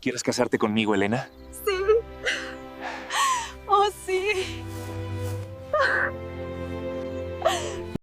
¿Quieres casarte conmigo, Elena? Sí. Oh, sí.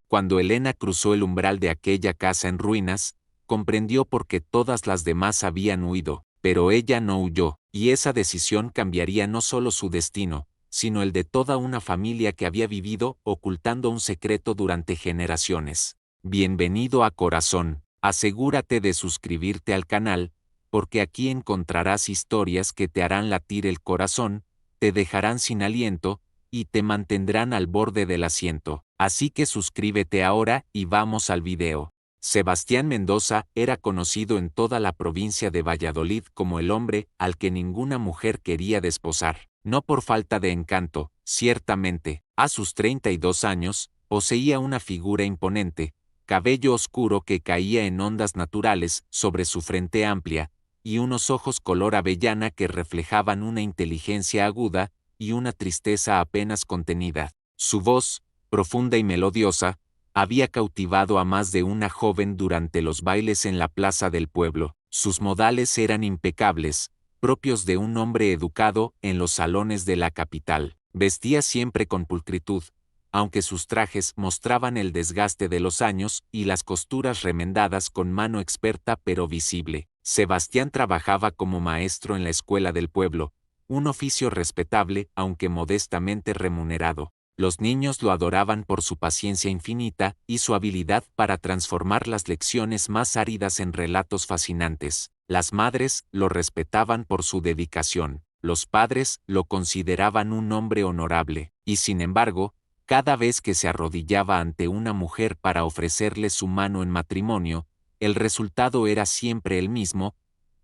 Cuando Elena cruzó el umbral de aquella casa en ruinas, comprendió por qué todas las demás habían huido, pero ella no huyó, y esa decisión cambiaría no solo su destino, sino el de toda una familia que había vivido ocultando un secreto durante generaciones. Bienvenido a Corazón, asegúrate de suscribirte al canal, porque aquí encontrarás historias que te harán latir el corazón, te dejarán sin aliento, y te mantendrán al borde del asiento. Así que suscríbete ahora y vamos al video. Sebastián Mendoza era conocido en toda la provincia de Valladolid como el hombre al que ninguna mujer quería desposar. No por falta de encanto, ciertamente, a sus 32 años, poseía una figura imponente, cabello oscuro que caía en ondas naturales sobre su frente amplia, y unos ojos color avellana que reflejaban una inteligencia aguda y una tristeza apenas contenida. Su voz, profunda y melodiosa, había cautivado a más de una joven durante los bailes en la plaza del pueblo. Sus modales eran impecables, propios de un hombre educado en los salones de la capital. Vestía siempre con pulcritud, aunque sus trajes mostraban el desgaste de los años y las costuras remendadas con mano experta pero visible. Sebastián trabajaba como maestro en la escuela del pueblo, un oficio respetable aunque modestamente remunerado. Los niños lo adoraban por su paciencia infinita y su habilidad para transformar las lecciones más áridas en relatos fascinantes. Las madres lo respetaban por su dedicación, los padres lo consideraban un hombre honorable, y sin embargo, cada vez que se arrodillaba ante una mujer para ofrecerle su mano en matrimonio, el resultado era siempre el mismo,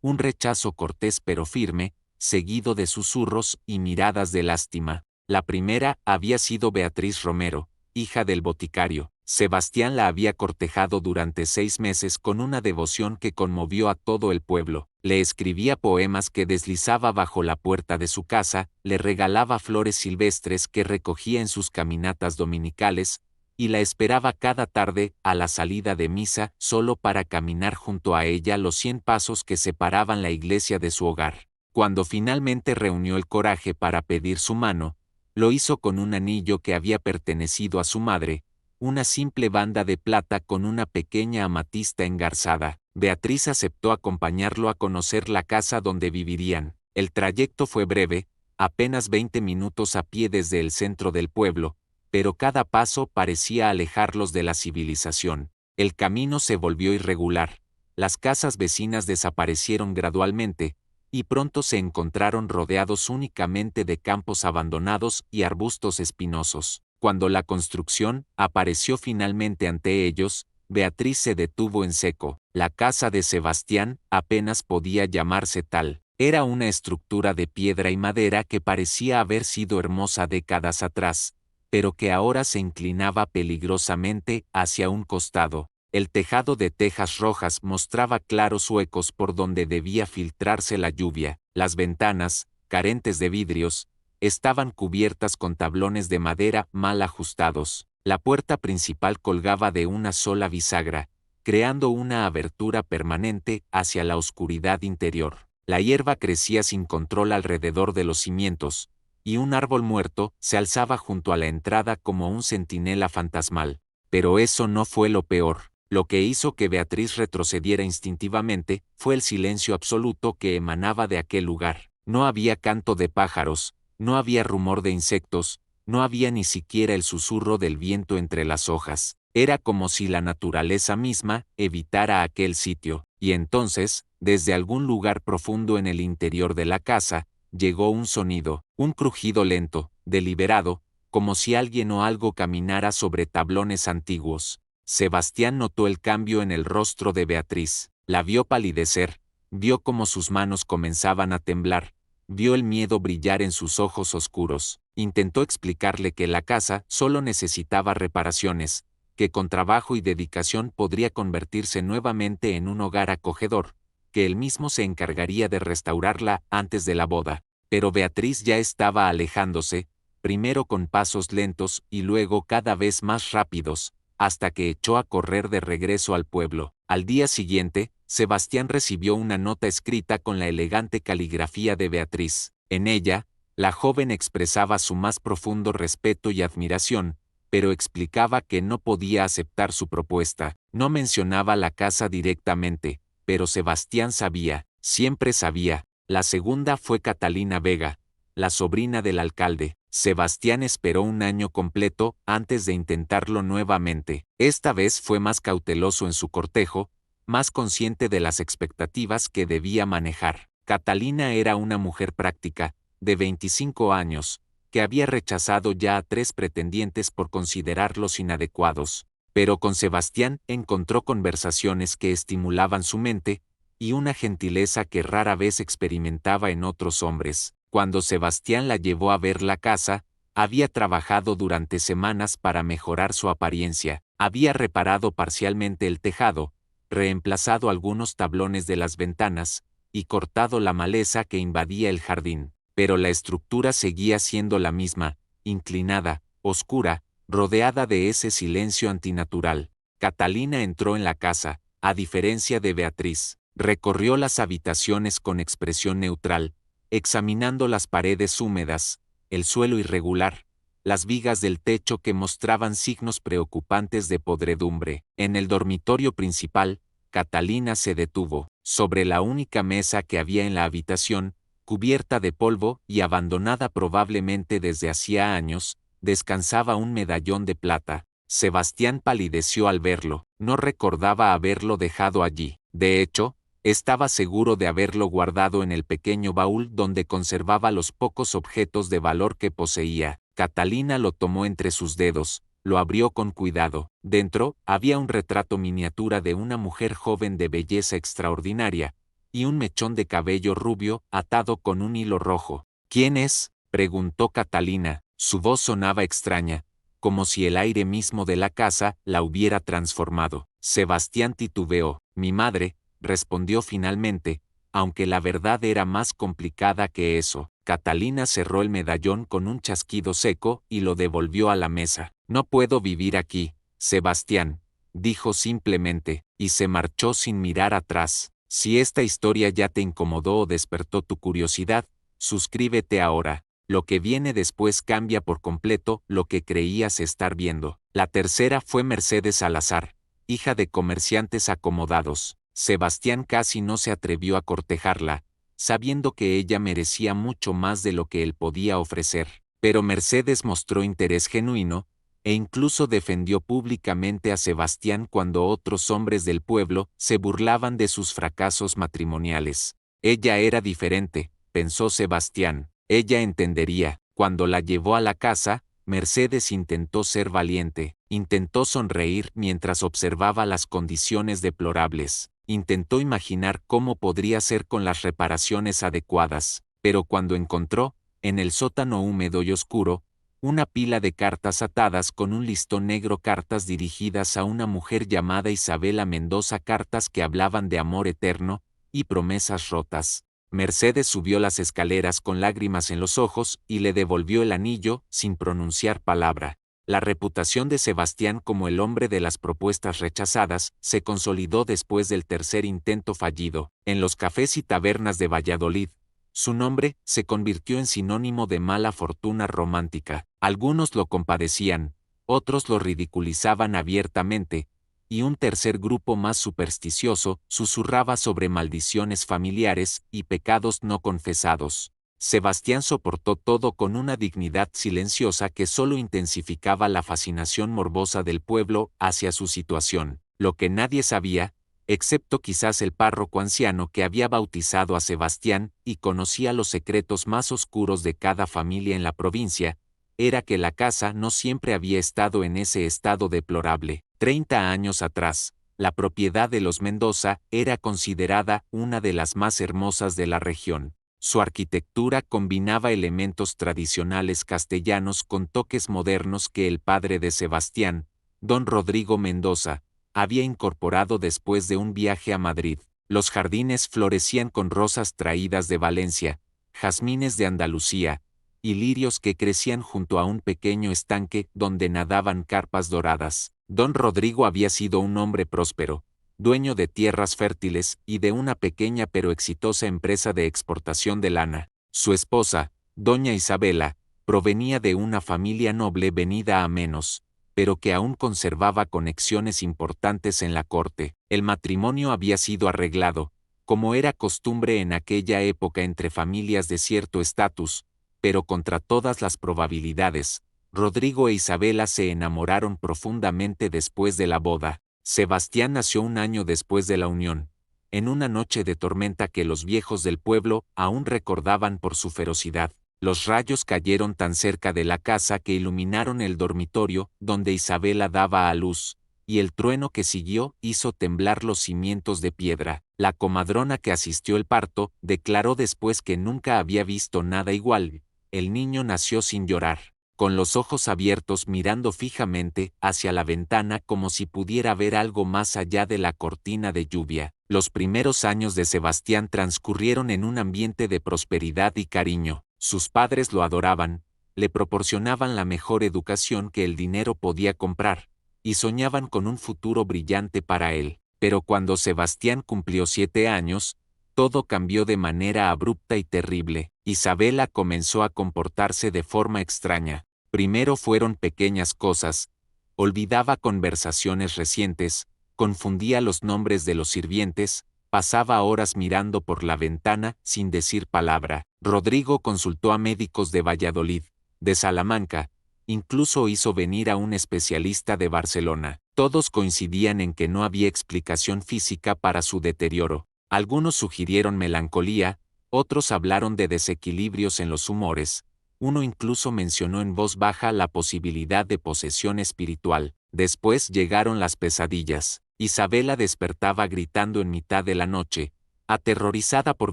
un rechazo cortés pero firme, seguido de susurros y miradas de lástima. La primera había sido Beatriz Romero, hija del boticario. Sebastián la había cortejado durante 6 meses con una devoción que conmovió a todo el pueblo. Le escribía poemas que deslizaba bajo la puerta de su casa, le regalaba flores silvestres que recogía en sus caminatas dominicales, y la esperaba cada tarde a la salida de misa solo para caminar junto a ella los 100 pasos que separaban la iglesia de su hogar. Cuando finalmente reunió el coraje para pedir su mano, lo hizo con un anillo que había pertenecido a su madre, una simple banda de plata con una pequeña amatista engarzada. Beatriz aceptó acompañarlo a conocer la casa donde vivirían. El trayecto fue breve, apenas 20 minutos a pie desde el centro del pueblo, pero cada paso parecía alejarlos de la civilización. El camino se volvió irregular, las casas vecinas desaparecieron gradualmente, y pronto se encontraron rodeados únicamente de campos abandonados y arbustos espinosos. Cuando la construcción apareció finalmente ante ellos, Beatriz se detuvo en seco. La casa de Sebastián apenas podía llamarse tal. Era una estructura de piedra y madera que parecía haber sido hermosa décadas atrás, pero que ahora se inclinaba peligrosamente hacia un costado. El tejado de tejas rojas mostraba claros huecos por donde debía filtrarse la lluvia. Las ventanas, carentes de vidrios, estaban cubiertas con tablones de madera mal ajustados. La puerta principal colgaba de una sola bisagra, creando una abertura permanente hacia la oscuridad interior. La hierba crecía sin control alrededor de los cimientos, y un árbol muerto se alzaba junto a la entrada como un centinela fantasmal. Pero eso no fue lo peor. Lo que hizo que Beatriz retrocediera instintivamente fue el silencio absoluto que emanaba de aquel lugar. No había canto de pájaros, no había rumor de insectos, no había ni siquiera el susurro del viento entre las hojas. Era como si la naturaleza misma evitara aquel sitio. Y entonces, desde algún lugar profundo en el interior de la casa, llegó un sonido, un crujido lento, deliberado, como si alguien o algo caminara sobre tablones antiguos. Sebastián notó el cambio en el rostro de Beatriz, la vio palidecer, vio cómo sus manos comenzaban a temblar, vio el miedo brillar en sus ojos oscuros. Intentó explicarle que la casa solo necesitaba reparaciones, que con trabajo y dedicación podría convertirse nuevamente en un hogar acogedor, que él mismo se encargaría de restaurarla antes de la boda. Pero Beatriz ya estaba alejándose, primero con pasos lentos y luego cada vez más rápidos, hasta que echó a correr de regreso al pueblo. Al día siguiente, Sebastián recibió una nota escrita con la elegante caligrafía de Beatriz. En ella, la joven expresaba su más profundo respeto y admiración, pero explicaba que no podía aceptar su propuesta. No mencionaba la casa directamente, pero Sebastián sabía, siempre sabía. La segunda fue Catalina Vega, la sobrina del alcalde. Sebastián esperó un año completo antes de intentarlo nuevamente. Esta vez fue más cauteloso en su cortejo, más consciente de las expectativas que debía manejar. Catalina era una mujer práctica, de 25 años, que había rechazado ya a 3 pretendientes por considerarlos inadecuados, pero con Sebastián encontró conversaciones que estimulaban su mente, y una gentileza que rara vez experimentaba en otros hombres. Cuando Sebastián la llevó a ver la casa, había trabajado durante semanas para mejorar su apariencia, había reparado parcialmente el tejado, reemplazado algunos tablones de las ventanas, y cortado la maleza que invadía el jardín, pero la estructura seguía siendo la misma, inclinada, oscura, rodeada de ese silencio antinatural. Catalina entró en la casa, a diferencia de Beatriz, recorrió las habitaciones con expresión neutral, examinando las paredes húmedas, el suelo irregular, las vigas del techo que mostraban signos preocupantes de podredumbre. En el dormitorio principal, Catalina se detuvo, sobre la única mesa que había en la habitación, cubierta de polvo y abandonada probablemente desde hacía años, descansaba un medallón de plata. Sebastián palideció al verlo, no recordaba haberlo dejado allí. De hecho, estaba seguro de haberlo guardado en el pequeño baúl donde conservaba los pocos objetos de valor que poseía. Catalina lo tomó entre sus dedos, lo abrió con cuidado. Dentro, había un retrato miniatura de una mujer joven de belleza extraordinaria, y un mechón de cabello rubio atado con un hilo rojo. ¿Quién es?, preguntó Catalina. Su voz sonaba extraña, como si el aire mismo de la casa la hubiera transformado. Sebastián titubeó. Mi madre, respondió finalmente, aunque la verdad era más complicada que eso. Catalina cerró el medallón con un chasquido seco y lo devolvió a la mesa. No puedo vivir aquí, Sebastián, dijo simplemente, y se marchó sin mirar atrás. Si esta historia ya te incomodó o despertó tu curiosidad, suscríbete ahora. Lo que viene después cambia por completo lo que creías estar viendo. La tercera fue Mercedes Salazar, hija de comerciantes acomodados. Sebastián casi no se atrevió a cortejarla, sabiendo que ella merecía mucho más de lo que él podía ofrecer. Pero Mercedes mostró interés genuino, e incluso defendió públicamente a Sebastián cuando otros hombres del pueblo se burlaban de sus fracasos matrimoniales. Ella era diferente, pensó Sebastián. Ella entendería. Cuando la llevó a la casa, Mercedes intentó ser valiente, intentó sonreír mientras observaba las condiciones deplorables, intentó imaginar cómo podría ser con las reparaciones adecuadas, pero cuando encontró, en el sótano húmedo y oscuro, una pila de cartas atadas con un listón negro, cartas dirigidas a una mujer llamada Isabela Mendoza, cartas que hablaban de amor eterno y promesas rotas. Mercedes subió las escaleras con lágrimas en los ojos y le devolvió el anillo sin pronunciar palabra. La reputación de Sebastián como el hombre de las propuestas rechazadas se consolidó después del tercer intento fallido. En los cafés y tabernas de Valladolid, su nombre se convirtió en sinónimo de mala fortuna romántica. Algunos lo compadecían, otros lo ridiculizaban abiertamente, y un tercer grupo más supersticioso susurraba sobre maldiciones familiares y pecados no confesados. Sebastián soportó todo con una dignidad silenciosa que solo intensificaba la fascinación morbosa del pueblo hacia su situación. Lo que nadie sabía, excepto quizás el párroco anciano que había bautizado a Sebastián y conocía los secretos más oscuros de cada familia en la provincia, era que la casa no siempre había estado en ese estado deplorable. 30 años atrás, la propiedad de los Mendoza era considerada una de las más hermosas de la región. Su arquitectura combinaba elementos tradicionales castellanos con toques modernos que el padre de Sebastián, don Rodrigo Mendoza, había incorporado después de un viaje a Madrid. Los jardines florecían con rosas traídas de Valencia, jazmines de Andalucía, y lirios que crecían junto a un pequeño estanque donde nadaban carpas doradas. Don Rodrigo había sido un hombre próspero, dueño de tierras fértiles y de una pequeña pero exitosa empresa de exportación de lana. Su esposa, doña Isabela, provenía de una familia noble venida a menos, pero que aún conservaba conexiones importantes en la corte. El matrimonio había sido arreglado, como era costumbre en aquella época entre familias de cierto estatus, pero contra todas las probabilidades, Rodrigo e Isabela se enamoraron profundamente después de la boda. Sebastián nació un año después de la unión, en una noche de tormenta que los viejos del pueblo aún recordaban por su ferocidad. Los rayos cayeron tan cerca de la casa que iluminaron el dormitorio donde Isabela daba a luz, y el trueno que siguió hizo temblar los cimientos de piedra. La comadrona que asistió el parto declaró después que nunca había visto nada igual. El niño nació sin llorar, con los ojos abiertos mirando fijamente hacia la ventana como si pudiera ver algo más allá de la cortina de lluvia. Los primeros años de Sebastián transcurrieron en un ambiente de prosperidad y cariño. Sus padres lo adoraban, le proporcionaban la mejor educación que el dinero podía comprar, y soñaban con un futuro brillante para él. Pero cuando Sebastián cumplió 7 años, todo cambió de manera abrupta y terrible. Isabela comenzó a comportarse de forma extraña. Primero fueron pequeñas cosas, olvidaba conversaciones recientes, confundía los nombres de los sirvientes, pasaba horas mirando por la ventana sin decir palabra. Rodrigo consultó a médicos de Valladolid, de Salamanca, incluso hizo venir a un especialista de Barcelona. Todos coincidían en que no había explicación física para su deterioro. Algunos sugirieron melancolía, otros hablaron de desequilibrios en los humores, uno incluso mencionó en voz baja la posibilidad de posesión espiritual. Después llegaron las pesadillas. Isabela despertaba gritando en mitad de la noche, aterrorizada por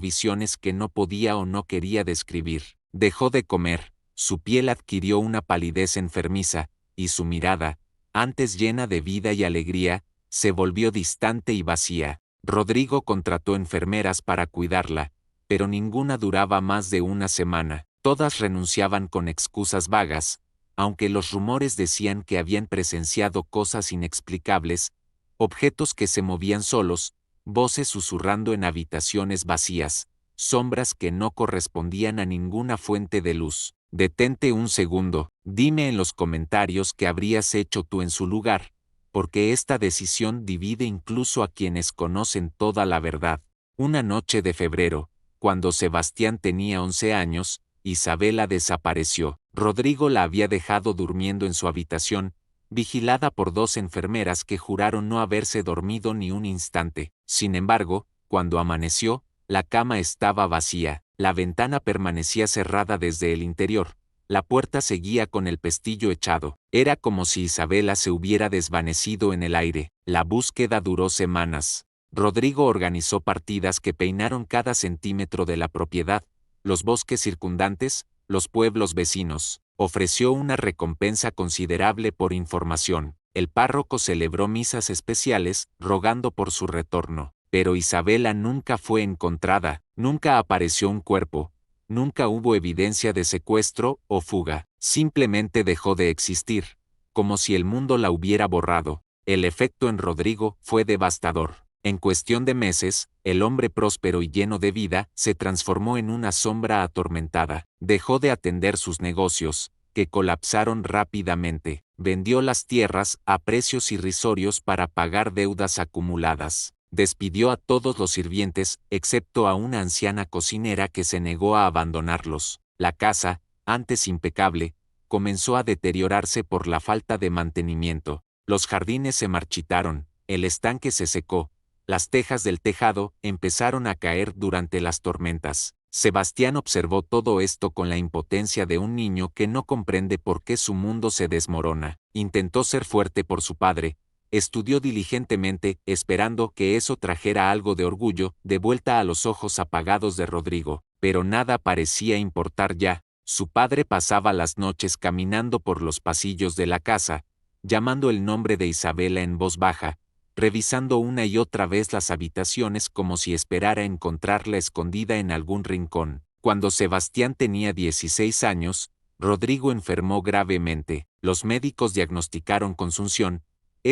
visiones que no podía o no quería describir. Dejó de comer, su piel adquirió una palidez enfermiza, y su mirada, antes llena de vida y alegría, se volvió distante y vacía. Rodrigo contrató enfermeras para cuidarla, pero ninguna duraba más de una semana. Todas renunciaban con excusas vagas, aunque los rumores decían que habían presenciado cosas inexplicables, objetos que se movían solos, voces susurrando en habitaciones vacías, sombras que no correspondían a ninguna fuente de luz. Detente un segundo, dime en los comentarios qué habrías hecho tú en su lugar, porque esta decisión divide incluso a quienes conocen toda la verdad. Una noche de febrero, cuando Sebastián tenía 11 años, Isabela desapareció. Rodrigo la había dejado durmiendo en su habitación, vigilada por 2 enfermeras que juraron no haberse dormido ni un instante. Sin embargo, cuando amaneció, la cama estaba vacía, la ventana permanecía cerrada desde el interior, la puerta seguía con el pestillo echado. Era como si Isabela se hubiera desvanecido en el aire. La búsqueda duró semanas. Rodrigo organizó partidas que peinaron cada centímetro de la propiedad, los bosques circundantes, los pueblos vecinos. Ofreció una recompensa considerable por información. El párroco celebró misas especiales, rogando por su retorno. Pero Isabela nunca fue encontrada, nunca apareció un cuerpo, nunca hubo evidencia de secuestro o fuga. Simplemente dejó de existir, como si el mundo la hubiera borrado. El efecto en Rodrigo fue devastador. En cuestión de meses, el hombre próspero y lleno de vida se transformó en una sombra atormentada. Dejó de atender sus negocios, que colapsaron rápidamente. Vendió las tierras a precios irrisorios para pagar deudas acumuladas. Despidió a todos los sirvientes, excepto a una anciana cocinera que se negó a abandonarlos. La casa, antes impecable, comenzó a deteriorarse por la falta de mantenimiento. Los jardines se marchitaron, el estanque se secó, las tejas del tejado empezaron a caer durante las tormentas. Sebastián observó todo esto con la impotencia de un niño que no comprende por qué su mundo se desmorona. Intentó ser fuerte por su padre, estudió diligentemente, esperando que eso trajera algo de orgullo de vuelta a los ojos apagados de Rodrigo, pero nada parecía importar ya. Su padre pasaba las noches caminando por los pasillos de la casa, llamando el nombre de Isabela en voz baja, revisando una y otra vez las habitaciones como si esperara encontrarla escondida en algún rincón. Cuando Sebastián tenía 16 años, Rodrigo enfermó gravemente. Los médicos diagnosticaron consunción,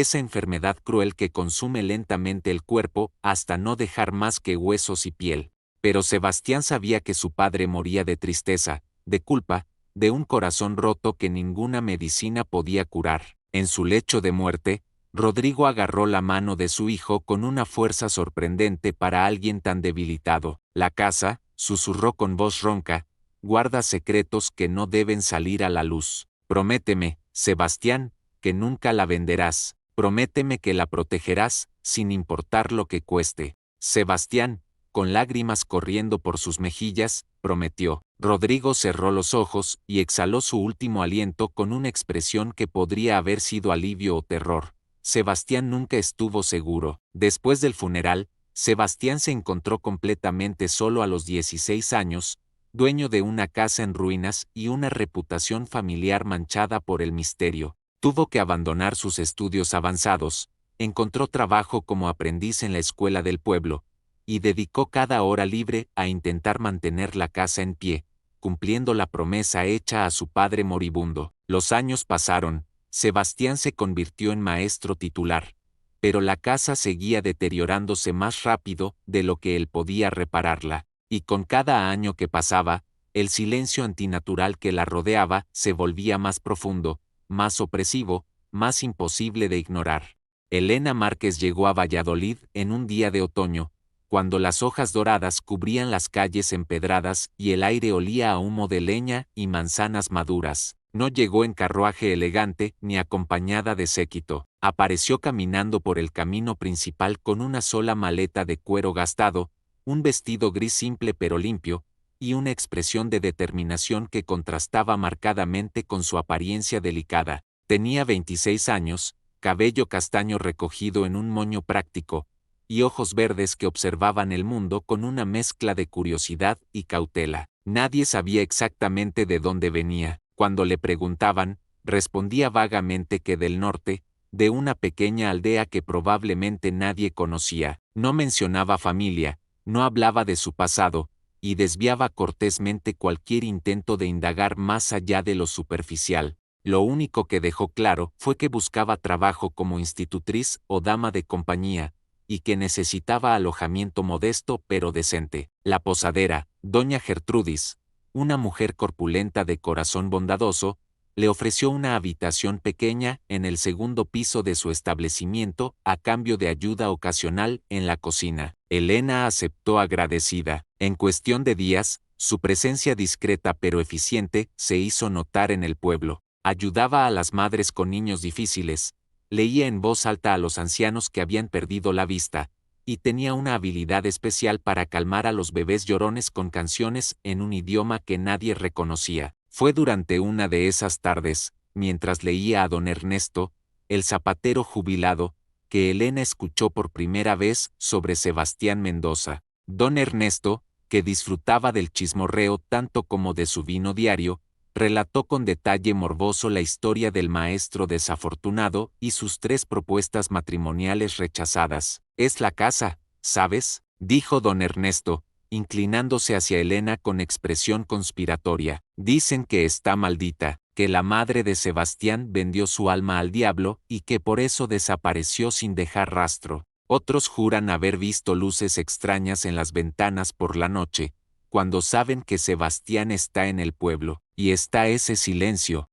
esa enfermedad cruel que consume lentamente el cuerpo hasta no dejar más que huesos y piel. Pero Sebastián sabía que su padre moría de tristeza, de culpa, de un corazón roto que ninguna medicina podía curar. En su lecho de muerte, Rodrigo agarró la mano de su hijo con una fuerza sorprendente para alguien tan debilitado. La casa, susurró con voz ronca, guarda secretos que no deben salir a la luz. Prométeme, Sebastián, que nunca la venderás. Prométeme que la protegerás, sin importar lo que cueste. Sebastián, con lágrimas corriendo por sus mejillas, prometió. Rodrigo cerró los ojos y exhaló su último aliento con una expresión que podría haber sido alivio o terror. Sebastián nunca estuvo seguro. Después del funeral, Sebastián se encontró completamente solo a los 16 años, dueño de una casa en ruinas y una reputación familiar manchada por el misterio. Tuvo que abandonar sus estudios avanzados, encontró trabajo como aprendiz en la escuela del pueblo, y dedicó cada hora libre a intentar mantener la casa en pie, cumpliendo la promesa hecha a su padre moribundo. Los años pasaron, Sebastián se convirtió en maestro titular, pero la casa seguía deteriorándose más rápido de lo que él podía repararla, y con cada año que pasaba, el silencio antinatural que la rodeaba se volvía más profundo, más opresivo, más imposible de ignorar. Elena Márquez llegó a Valladolid en un día de otoño, cuando las hojas doradas cubrían las calles empedradas y el aire olía a humo de leña y manzanas maduras. No llegó en carruaje elegante ni acompañada de séquito. Apareció caminando por el camino principal con una sola maleta de cuero gastado, un vestido gris simple pero limpio, y una expresión de determinación que contrastaba marcadamente con su apariencia delicada. Tenía 26 años, cabello castaño recogido en un moño práctico, y ojos verdes que observaban el mundo con una mezcla de curiosidad y cautela. Nadie sabía exactamente de dónde venía. Cuando le preguntaban, respondía vagamente que del norte, de una pequeña aldea que probablemente nadie conocía. No mencionaba familia, no hablaba de su pasado, y desviaba cortésmente cualquier intento de indagar más allá de lo superficial. Lo único que dejó claro fue que buscaba trabajo como institutriz o dama de compañía, y que necesitaba alojamiento modesto pero decente. La posadera, doña Gertrudis, una mujer corpulenta de corazón bondadoso, le ofreció una habitación pequeña en el segundo piso de su establecimiento a cambio de ayuda ocasional en la cocina. Elena aceptó agradecida. En cuestión de días, su presencia discreta pero eficiente se hizo notar en el pueblo. Ayudaba a las madres con niños difíciles, leía en voz alta a los ancianos que habían perdido la vista, y tenía una habilidad especial para calmar a los bebés llorones con canciones en un idioma que nadie reconocía. Fue durante una de esas tardes, mientras leía a don Ernesto, el zapatero jubilado, que Elena escuchó por primera vez sobre Sebastián Mendoza. Don Ernesto, que disfrutaba del chismorreo tanto como de su vino diario, relató con detalle morboso la historia del maestro desafortunado y sus 3 propuestas matrimoniales rechazadas. «Es la casa, ¿sabes?», dijo don Ernesto, inclinándose hacia Elena con expresión conspiratoria. «Dicen que está maldita, que la madre de Sebastián vendió su alma al diablo y que por eso desapareció sin dejar rastro. Otros juran haber visto luces extrañas en las ventanas por la noche, cuando saben que Sebastián está en el pueblo. Y está ese silencio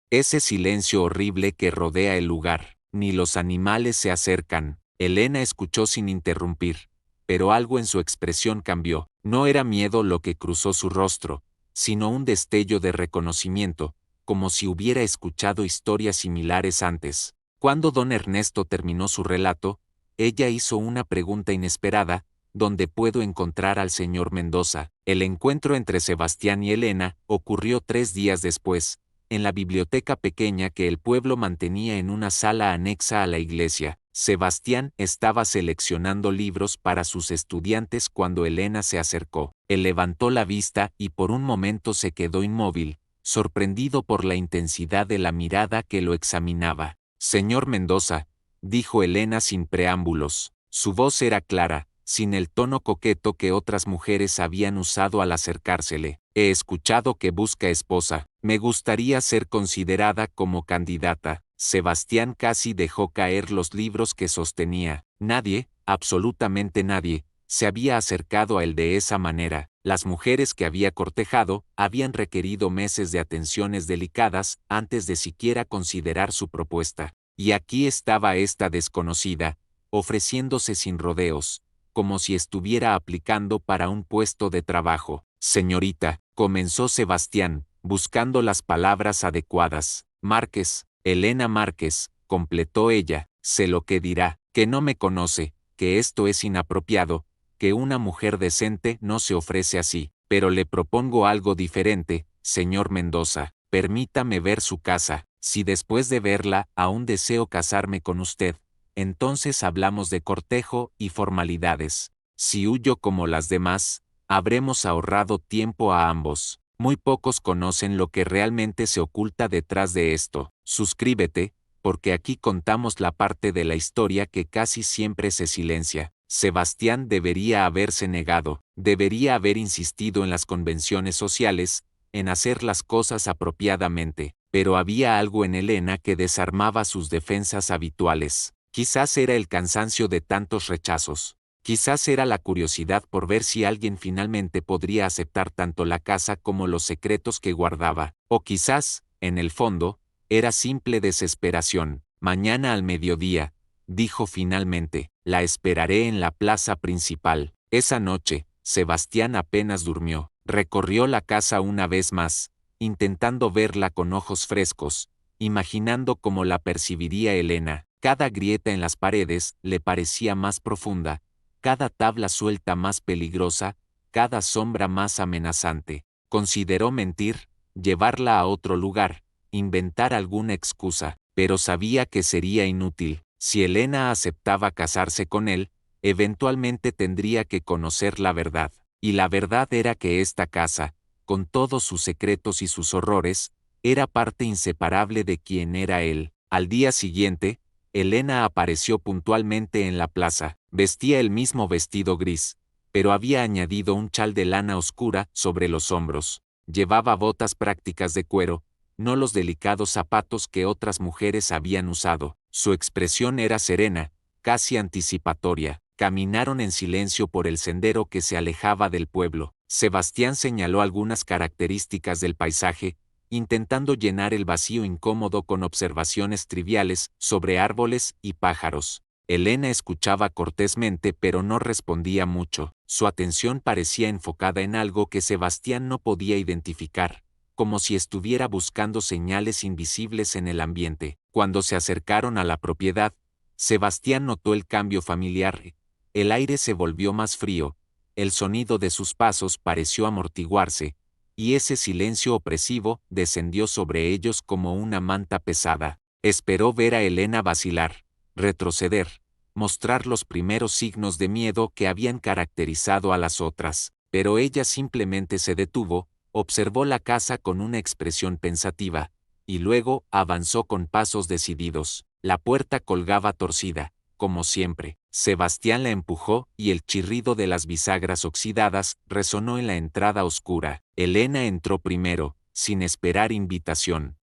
horrible que rodea el lugar. Ni los animales se acercan». Elena escuchó sin interrumpir, pero algo en su expresión cambió. No era miedo lo que cruzó su rostro, sino un destello de reconocimiento, como si hubiera escuchado historias similares antes. Cuando don Ernesto terminó su relato, ella hizo una pregunta inesperada: «¿Dónde puedo encontrar al señor Mendoza?». El encuentro entre Sebastián y Elena ocurrió 3 días después, en la biblioteca pequeña que el pueblo mantenía en una sala anexa a la iglesia. Sebastián estaba seleccionando libros para sus estudiantes cuando Elena se acercó. Él levantó la vista y por un momento se quedó inmóvil, sorprendido por la intensidad de la mirada que lo examinaba. «Señor Mendoza», dijo Elena sin preámbulos. Su voz era clara, sin el tono coqueto que otras mujeres habían usado al acercársele. «He escuchado que busca esposa. Me gustaría ser considerada como candidata». Sebastián casi dejó caer los libros que sostenía. Nadie, absolutamente nadie, se había acercado a él de esa manera. Las mujeres que había cortejado habían requerido meses de atenciones delicadas antes de siquiera considerar su propuesta. Y aquí estaba esta desconocida, ofreciéndose sin rodeos, como si estuviera aplicando para un puesto de trabajo. Señorita, comenzó Sebastián, buscando las palabras adecuadas. Márquez, Elena Márquez, completó ella, sé lo que dirá, que no me conoce, que esto es inapropiado, que una mujer decente no se ofrece así, pero le propongo algo diferente, señor Mendoza, permítame ver su casa, si después de verla aún deseo casarme con usted, entonces hablamos de cortejo y formalidades. Si huyo como las demás, habremos ahorrado tiempo a ambos. Muy pocos conocen lo que realmente se oculta detrás de esto. Suscríbete, porque aquí contamos la parte de la historia que casi siempre se silencia. Sebastián debería haberse negado, debería haber insistido en las convenciones sociales, en hacer las cosas apropiadamente, pero había algo en Elena que desarmaba sus defensas habituales. Quizás era el cansancio de tantos rechazos. Quizás era la curiosidad por ver si alguien finalmente podría aceptar tanto la casa como los secretos que guardaba. O quizás, en el fondo, era simple desesperación. Mañana al mediodía, dijo finalmente, la esperaré en la plaza principal. Esa noche, Sebastián apenas durmió. Recorrió la casa una vez más, intentando verla con ojos frescos, imaginando cómo la percibiría Elena. Cada grieta en las paredes le parecía más profunda, cada tabla suelta más peligrosa, cada sombra más amenazante. Consideró mentir, llevarla a otro lugar, inventar alguna excusa, pero sabía que sería inútil. Si Elena aceptaba casarse con él, eventualmente tendría que conocer la verdad. Y la verdad era que esta casa, con todos sus secretos y sus horrores, era parte inseparable de quien era él. Al día siguiente, Elena apareció puntualmente en la plaza. Vestía el mismo vestido gris, pero había añadido un chal de lana oscura sobre los hombros. Llevaba botas prácticas de cuero, no los delicados zapatos que otras mujeres habían usado. Su expresión era serena, casi anticipatoria. Caminaron en silencio por el sendero que se alejaba del pueblo. Sebastián señaló algunas características del paisaje, intentando llenar el vacío incómodo con observaciones triviales sobre árboles y pájaros. Elena escuchaba cortésmente pero no respondía mucho. Su atención parecía enfocada en algo que Sebastián no podía identificar, como si estuviera buscando señales invisibles en el ambiente. Cuando se acercaron a la propiedad, Sebastián notó el cambio familiar. El aire se volvió más frío, el sonido de sus pasos pareció amortiguarse, y ese silencio opresivo descendió sobre ellos como una manta pesada. Esperó ver a Elena vacilar, retroceder, mostrar los primeros signos de miedo que habían caracterizado a las otras, pero ella simplemente se detuvo, observó la casa con una expresión pensativa, y luego avanzó con pasos decididos. La puerta colgaba torcida, como siempre. Sebastián la empujó y el chirrido de las bisagras oxidadas resonó en la entrada oscura. Elena entró primero, sin esperar invitación.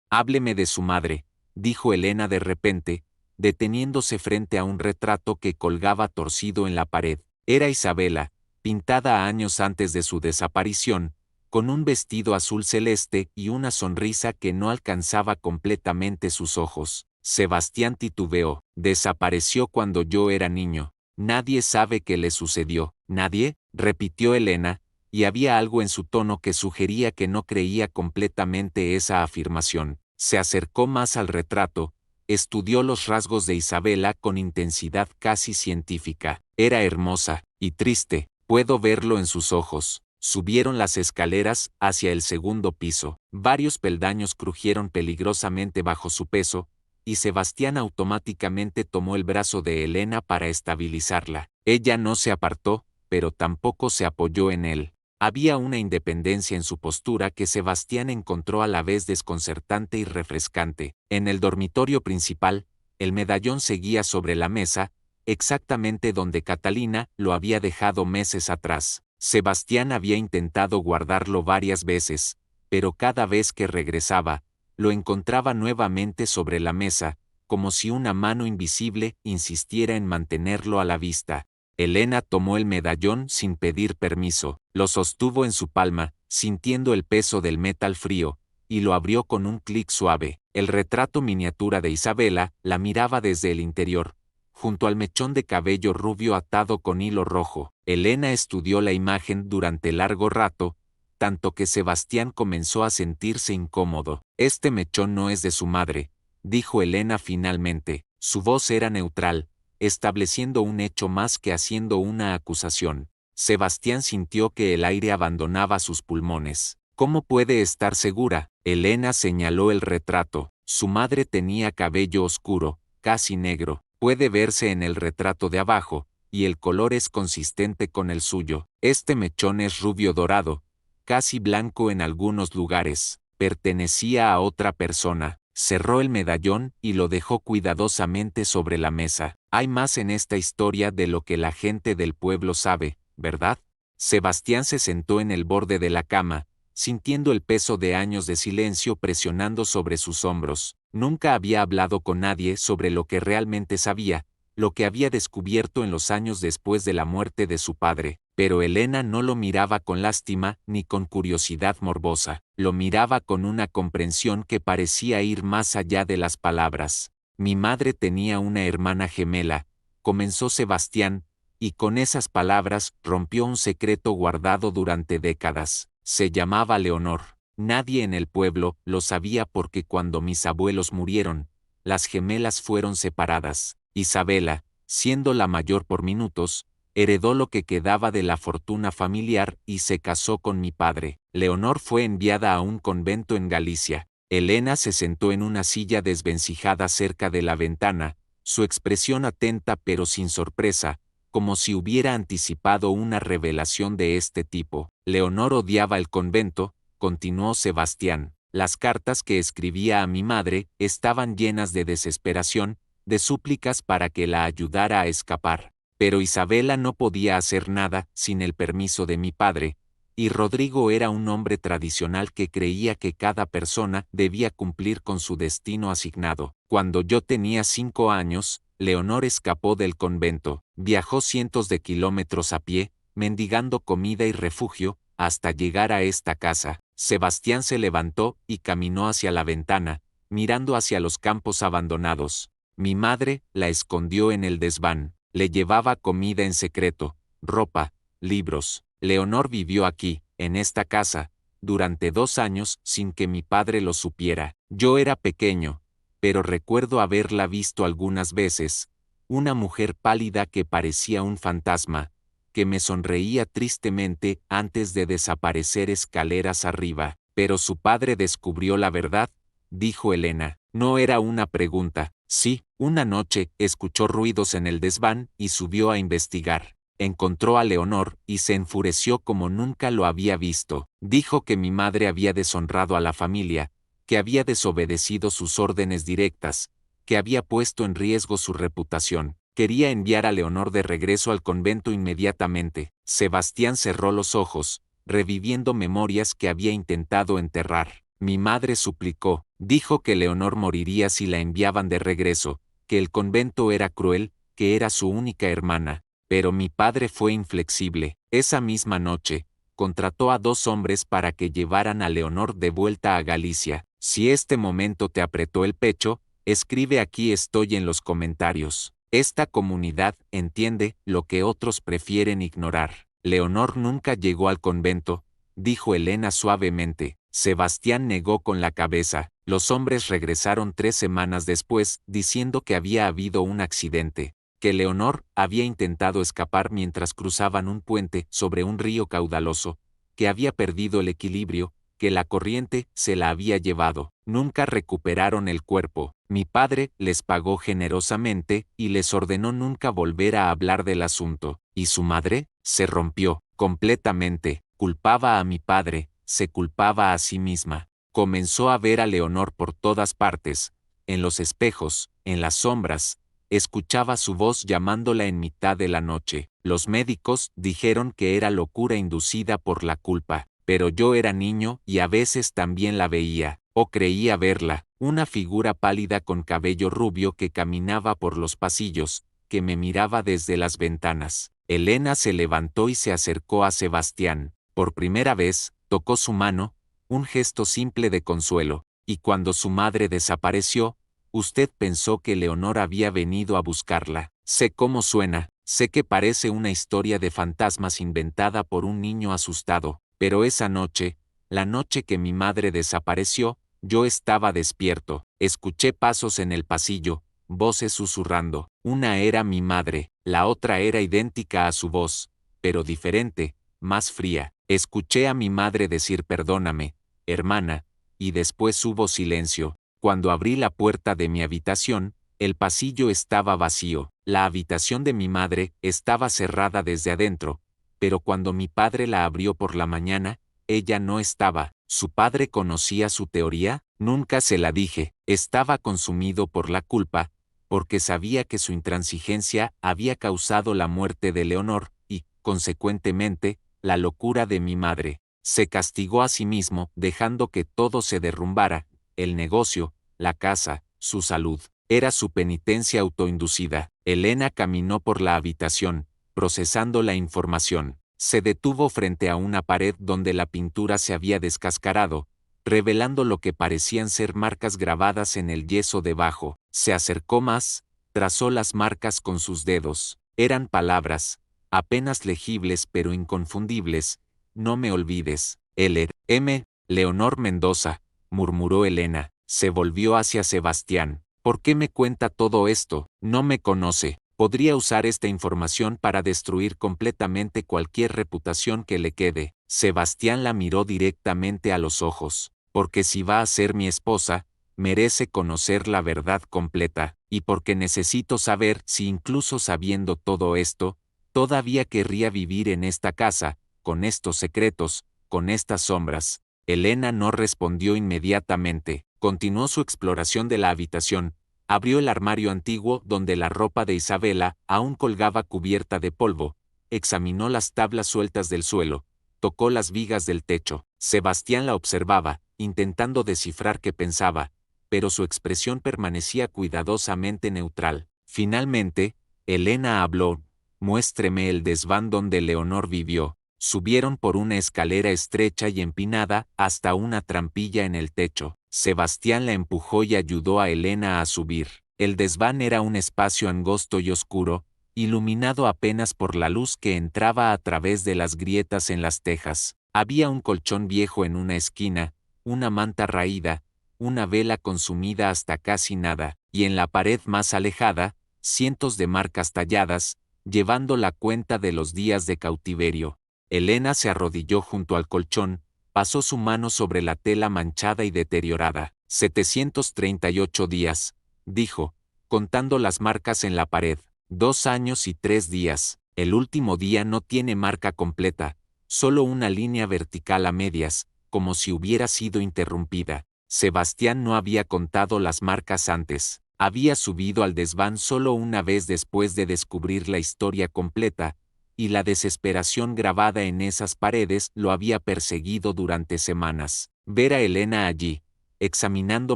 Hábleme de su madre, dijo Elena de repente, deteniéndose frente a un retrato que colgaba torcido en la pared. Era Isabela, pintada años antes de su desaparición, con un vestido azul celeste y una sonrisa que no alcanzaba completamente sus ojos. Sebastián titubeó. Desapareció cuando yo era niño. Nadie sabe qué le sucedió. ¿Nadie?, repitió Elena, y había algo en su tono que sugería que no creía completamente esa afirmación. Se acercó más al retrato, estudió los rasgos de Isabela con intensidad casi científica. Era hermosa, y triste, puedo verlo en sus ojos. Subieron las escaleras hacia el segundo piso. Varios peldaños crujieron peligrosamente bajo su peso, y Sebastián automáticamente tomó el brazo de Elena para estabilizarla. Ella no se apartó, pero tampoco se apoyó en él. Había una independencia en su postura que Sebastián encontró a la vez desconcertante y refrescante. En el dormitorio principal, El medallón seguía sobre la mesa, exactamente donde Catalina lo había dejado meses atrás. Sebastián había intentado guardarlo varias veces, pero cada vez que regresaba, lo encontraba nuevamente sobre la mesa, como si una mano invisible insistiera en mantenerlo a la vista. Elena tomó el medallón sin pedir permiso, lo sostuvo en su palma, sintiendo el peso del metal frío, y lo abrió con un clic suave. El retrato miniatura de Isabela la miraba desde el interior, junto al mechón de cabello rubio atado con hilo rojo. Elena estudió la imagen durante largo rato, tanto que Sebastián comenzó a sentirse incómodo. Este mechón no es de su madre, dijo Elena finalmente. Su voz era neutral, estableciendo un hecho más que haciendo una acusación. Sebastián sintió que el aire abandonaba sus pulmones. ¿Cómo puede estar segura? Elena señaló el retrato. Su madre tenía cabello oscuro, casi negro. Puede verse en el retrato de abajo, y el color es consistente con el suyo. Este mechón es rubio dorado, casi blanco en algunos lugares. Pertenecía a otra persona. Cerró el medallón y lo dejó cuidadosamente sobre la mesa. Hay más en esta historia de lo que la gente del pueblo sabe, ¿verdad? Sebastián se sentó en el borde de la cama, sintiendo el peso de años de silencio presionando sobre sus hombros. Nunca había hablado con nadie sobre lo que realmente sabía, lo que había descubierto en los años después de la muerte de su padre. Pero Elena no lo miraba con lástima ni con curiosidad morbosa, lo miraba con una comprensión que parecía ir más allá de las palabras. Mi madre tenía una hermana gemela, comenzó Sebastián, y con esas palabras rompió un secreto guardado durante décadas. Se llamaba Leonor. Nadie en el pueblo lo sabía porque cuando mis abuelos murieron, las gemelas fueron separadas. Isabela, siendo la mayor por minutos, heredó lo que quedaba de la fortuna familiar y se casó con mi padre. Leonor fue enviada a un convento en Galicia. Elena se sentó en una silla desvencijada cerca de la ventana, su expresión atenta pero sin sorpresa, como si hubiera anticipado una revelación de este tipo. Leonor odiaba el convento, continuó Sebastián. Las cartas que escribía a mi madre estaban llenas de desesperación, de súplicas para que la ayudara a escapar. Pero Isabela no podía hacer nada sin el permiso de mi padre, y Rodrigo era un hombre tradicional que creía que cada persona debía cumplir con su destino asignado. Cuando yo tenía 5 años, Leonor escapó del convento, viajó cientos de kilómetros a pie, mendigando comida y refugio, hasta llegar a esta casa. Sebastián se levantó y caminó hacia la ventana, mirando hacia los campos abandonados. Mi madre la escondió en el desván, le llevaba comida en secreto, ropa, libros. Leonor vivió aquí, en esta casa, durante 2 años sin que mi padre lo supiera. Yo era pequeño, pero recuerdo haberla visto algunas veces, una mujer pálida que parecía un fantasma, que me sonreía tristemente antes de desaparecer escaleras arriba. Pero su padre descubrió la verdad, dijo Elena. No era una pregunta. Sí, una noche escuchó ruidos en el desván y subió a investigar. Encontró a Leonor y se enfureció como nunca lo había visto. Dijo que mi madre había deshonrado a la familia, que había desobedecido sus órdenes directas, que había puesto en riesgo su reputación. Quería enviar a Leonor de regreso al convento inmediatamente. Sebastián cerró los ojos, reviviendo memorias que había intentado enterrar. Mi madre suplicó, dijo que Leonor moriría si la enviaban de regreso, que el convento era cruel, que era su única hermana. Pero mi padre fue inflexible. Esa misma noche, contrató a 2 hombres para que llevaran a Leonor de vuelta a Galicia. Si este momento te apretó el pecho, escribe aquí estoy en los comentarios. Esta comunidad entiende lo que otros prefieren ignorar. Leonor nunca llegó al convento, dijo Elena suavemente. Sebastián negó con la cabeza. Los hombres regresaron 3 semanas después, diciendo que había habido un accidente, que Leonor había intentado escapar mientras cruzaban un puente sobre un río caudaloso, que había perdido el equilibrio, que la corriente se la había llevado. Nunca recuperaron el cuerpo. Mi padre les pagó generosamente y les ordenó nunca volver a hablar del asunto. ¿Y su madre? Se rompió completamente. Culpaba a mi padre, se culpaba a sí misma. Comenzó a ver a Leonor por todas partes, en los espejos, en las sombras, escuchaba su voz llamándola en mitad de la noche. Los médicos dijeron que era locura inducida por la culpa, pero yo era niño y a veces también la veía, o creía verla, una figura pálida con cabello rubio que caminaba por los pasillos, que me miraba desde las ventanas. Elena se levantó y se acercó a Sebastián. Por primera vez, tocó su mano, un gesto simple de consuelo, y cuando su madre desapareció, usted pensó que Leonor había venido a buscarla. Sé cómo suena, sé que parece una historia de fantasmas inventada por un niño asustado, pero esa noche, la noche que mi madre desapareció, yo estaba despierto. Escuché pasos en el pasillo, voces susurrando. Una era mi madre, la otra era idéntica a su voz, pero diferente, más fría. Escuché a mi madre decir perdóname, hermana, y después hubo silencio. Cuando abrí la puerta de mi habitación, el pasillo estaba vacío. La habitación de mi madre estaba cerrada desde adentro, pero cuando mi padre la abrió por la mañana, ella no estaba. ¿Su padre conocía su teoría? Nunca se la dije. Estaba consumido por la culpa, porque sabía que su intransigencia había causado la muerte de Leonor, y, consecuentemente, la locura de mi madre. Se castigó a sí mismo, dejando que todo se derrumbara, el negocio, la casa, su salud. Era su penitencia autoinducida. Elena caminó por la habitación, procesando la información. Se detuvo frente a una pared donde la pintura se había descascarado, revelando lo que parecían ser marcas grabadas en el yeso debajo. Se acercó más, trazó las marcas con sus dedos. Eran palabras, apenas legibles pero inconfundibles. No me olvides. L.M. Leonor Mendoza, murmuró Elena. Se volvió hacia Sebastián. ¿Por qué me cuenta todo esto? No me conoce. Podría usar esta información para destruir completamente cualquier reputación que le quede. Sebastián la miró directamente a los ojos. Porque si va a ser mi esposa, merece conocer la verdad completa, y porque necesito saber si incluso sabiendo todo esto, todavía querría vivir en esta casa, con estos secretos, con estas sombras. Elena no respondió inmediatamente. Continuó su exploración de la habitación. Abrió el armario antiguo donde la ropa de Isabela aún colgaba cubierta de polvo. Examinó las tablas sueltas del suelo. Tocó las vigas del techo. Sebastián la observaba, intentando descifrar qué pensaba, pero su expresión permanecía cuidadosamente neutral. Finalmente, Elena habló. Muéstreme el desván donde Leonor vivió. Subieron por una escalera estrecha y empinada hasta una trampilla en el techo. Sebastián la empujó y ayudó a Elena a subir. El desván era un espacio angosto y oscuro, iluminado apenas por la luz que entraba a través de las grietas en las tejas. Había un colchón viejo en una esquina, una manta raída, una vela consumida hasta casi nada, y en la pared más alejada, cientos de marcas talladas, llevando la cuenta de los días de cautiverio. Elena se arrodilló junto al colchón, pasó su mano sobre la tela manchada y deteriorada. 738 días, dijo, contando las marcas en la pared. 2 años y 3 días. El último día no tiene marca completa, solo una línea vertical a medias, como si hubiera sido interrumpida. Sebastián no había contado las marcas antes. Había subido al desván solo una vez después de descubrir la historia completa, y la desesperación grabada en esas paredes lo había perseguido durante semanas. Ver a Elena allí, examinando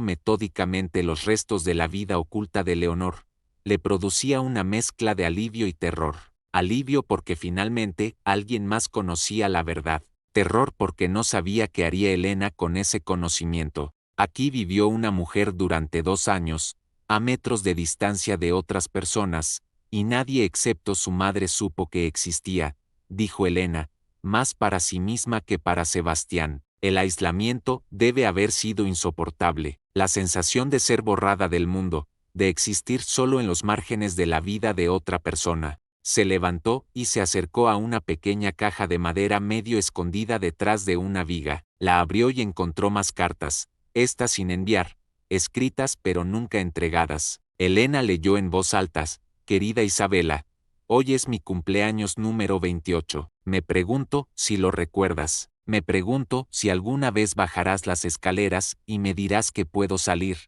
metódicamente los restos de la vida oculta de Leonor, le producía una mezcla de alivio y terror. Alivio porque finalmente alguien más conocía la verdad. Terror porque no sabía qué haría Elena con ese conocimiento. Aquí vivió una mujer durante 2 años, a metros de distancia de otras personas, y nadie excepto su madre supo que existía, dijo Elena, más para sí misma que para Sebastián. El aislamiento debe haber sido insoportable. La sensación de ser borrada del mundo, de existir solo en los márgenes de la vida de otra persona. Se levantó y se acercó a una pequeña caja de madera medio escondida detrás de una viga. La abrió y encontró más cartas, estas sin enviar, escritas pero nunca entregadas. Elena leyó en voz alta: querida Isabela, hoy es mi cumpleaños número 28. Me pregunto si lo recuerdas. Me pregunto si alguna vez bajarás las escaleras y me dirás que puedo salir,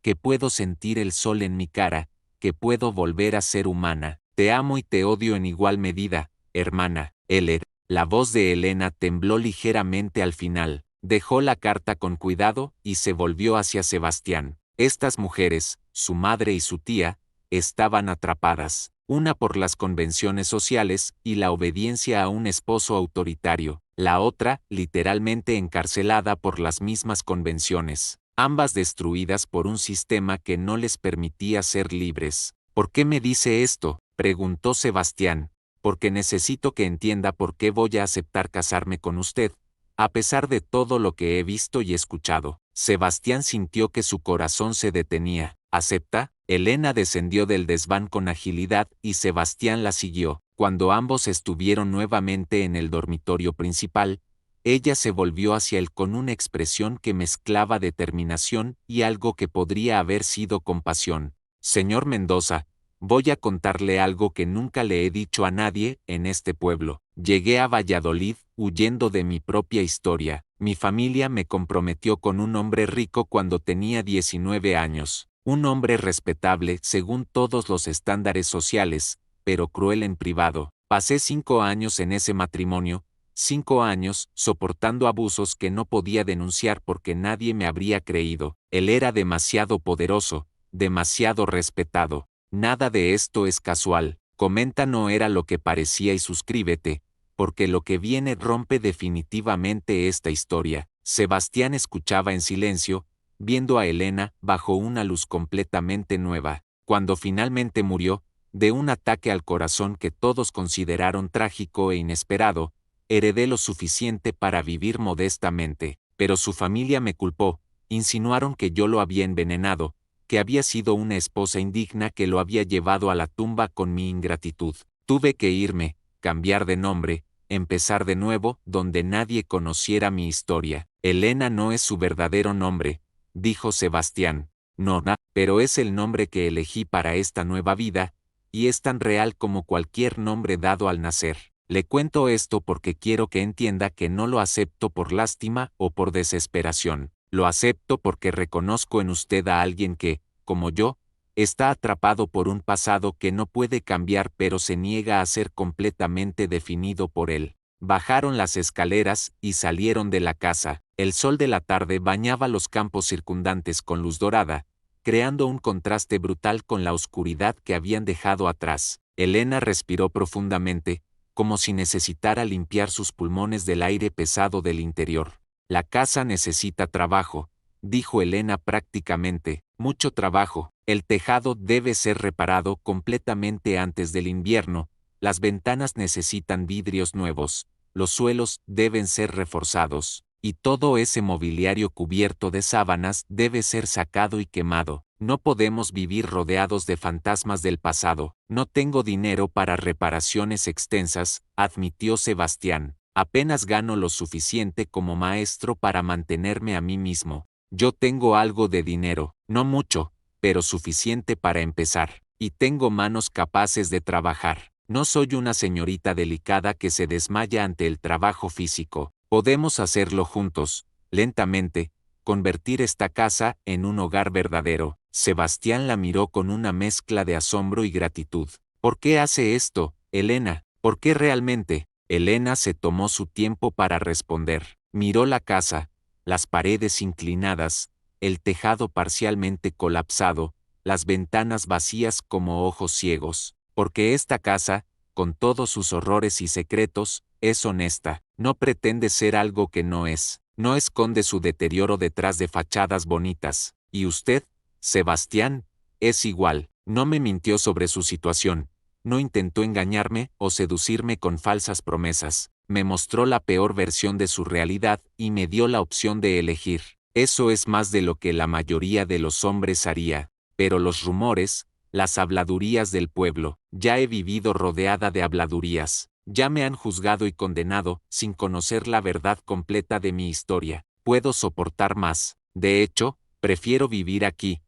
que puedo sentir el sol en mi cara, que puedo volver a ser humana. Te amo y te odio en igual medida, hermana. Eller. La voz de Elena tembló ligeramente al final. Dejó la carta con cuidado y se volvió hacia Sebastián. Estas mujeres, su madre y su tía, estaban atrapadas, una por las convenciones sociales y la obediencia a un esposo autoritario, la otra, literalmente encarcelada por las mismas convenciones, ambas destruidas por un sistema que no les permitía ser libres. ¿Por qué me dice esto?, preguntó Sebastián. Porque necesito que entienda por qué voy a aceptar casarme con usted, a pesar de todo lo que he visto y escuchado. Sebastián sintió que su corazón se detenía. ¿Acepta? Elena descendió del desván con agilidad y Sebastián la siguió. Cuando ambos estuvieron nuevamente en el dormitorio principal, ella se volvió hacia él con una expresión que mezclaba determinación y algo que podría haber sido compasión. Señor Mendoza, voy a contarle algo que nunca le he dicho a nadie en este pueblo. Llegué a Valladolid huyendo de mi propia historia. Mi familia me comprometió con un hombre rico cuando tenía 19 años. Un hombre respetable según todos los estándares sociales, pero cruel en privado. Pasé 5 años en ese matrimonio, 5 años soportando abusos que no podía denunciar porque nadie me habría creído. Él era demasiado poderoso, demasiado respetado. Nada de esto es casual. Comenta no era lo que parecía y suscríbete, porque lo que viene rompe definitivamente esta historia. Sebastián escuchaba en silencio, viendo a Elena bajo una luz completamente nueva. Cuando finalmente murió, de un ataque al corazón que todos consideraron trágico e inesperado, heredé lo suficiente para vivir modestamente, pero su familia me culpó, insinuaron que yo lo había envenenado, que había sido una esposa indigna que lo había llevado a la tumba con mi ingratitud. Tuve que irme, cambiar de nombre, empezar de nuevo donde nadie conociera mi historia. Elena no es su verdadero nombre, dijo Sebastián. No, pero es el nombre que elegí para esta nueva vida, y es tan real como cualquier nombre dado al nacer. Le cuento esto porque quiero que entienda que no lo acepto por lástima o por desesperación. Lo acepto porque reconozco en usted a alguien que, como yo, está atrapado por un pasado que no puede cambiar pero se niega a ser completamente definido por él. Bajaron las escaleras y salieron de la casa. El sol de la tarde bañaba los campos circundantes con luz dorada, creando un contraste brutal con la oscuridad que habían dejado atrás. Elena respiró profundamente, como si necesitara limpiar sus pulmones del aire pesado del interior. La casa necesita trabajo, dijo Elena prácticamente, mucho trabajo. El tejado debe ser reparado completamente antes del invierno, las ventanas necesitan vidrios nuevos, los suelos deben ser reforzados, y todo ese mobiliario cubierto de sábanas debe ser sacado y quemado. No podemos vivir rodeados de fantasmas del pasado. No tengo dinero para reparaciones extensas, admitió Sebastián. Apenas gano lo suficiente como maestro para mantenerme a mí mismo. Yo tengo algo de dinero, no mucho, pero suficiente para empezar, y tengo manos capaces de trabajar. No soy una señorita delicada que se desmaya ante el trabajo físico. Podemos hacerlo juntos, lentamente, convertir esta casa en un hogar verdadero. Sebastián la miró con una mezcla de asombro y gratitud. ¿Por qué hace esto, Elena? ¿Por qué realmente? Elena se tomó su tiempo para responder. Miró la casa, las paredes inclinadas, el tejado parcialmente colapsado, las ventanas vacías como ojos ciegos. Porque esta casa, con todos sus horrores y secretos, es honesta. No pretende ser algo que no es. No esconde su deterioro detrás de fachadas bonitas. Y usted, Sebastián, es igual. No me mintió sobre su situación. No intentó engañarme o seducirme con falsas promesas. Me mostró la peor versión de su realidad y me dio la opción de elegir. Eso es más de lo que la mayoría de los hombres haría. Pero los rumores, las habladurías del pueblo, ya he vivido rodeada de habladurías. Ya me han juzgado y condenado, sin conocer la verdad completa de mi historia. Puedo soportar más. De hecho, prefiero vivir aquí,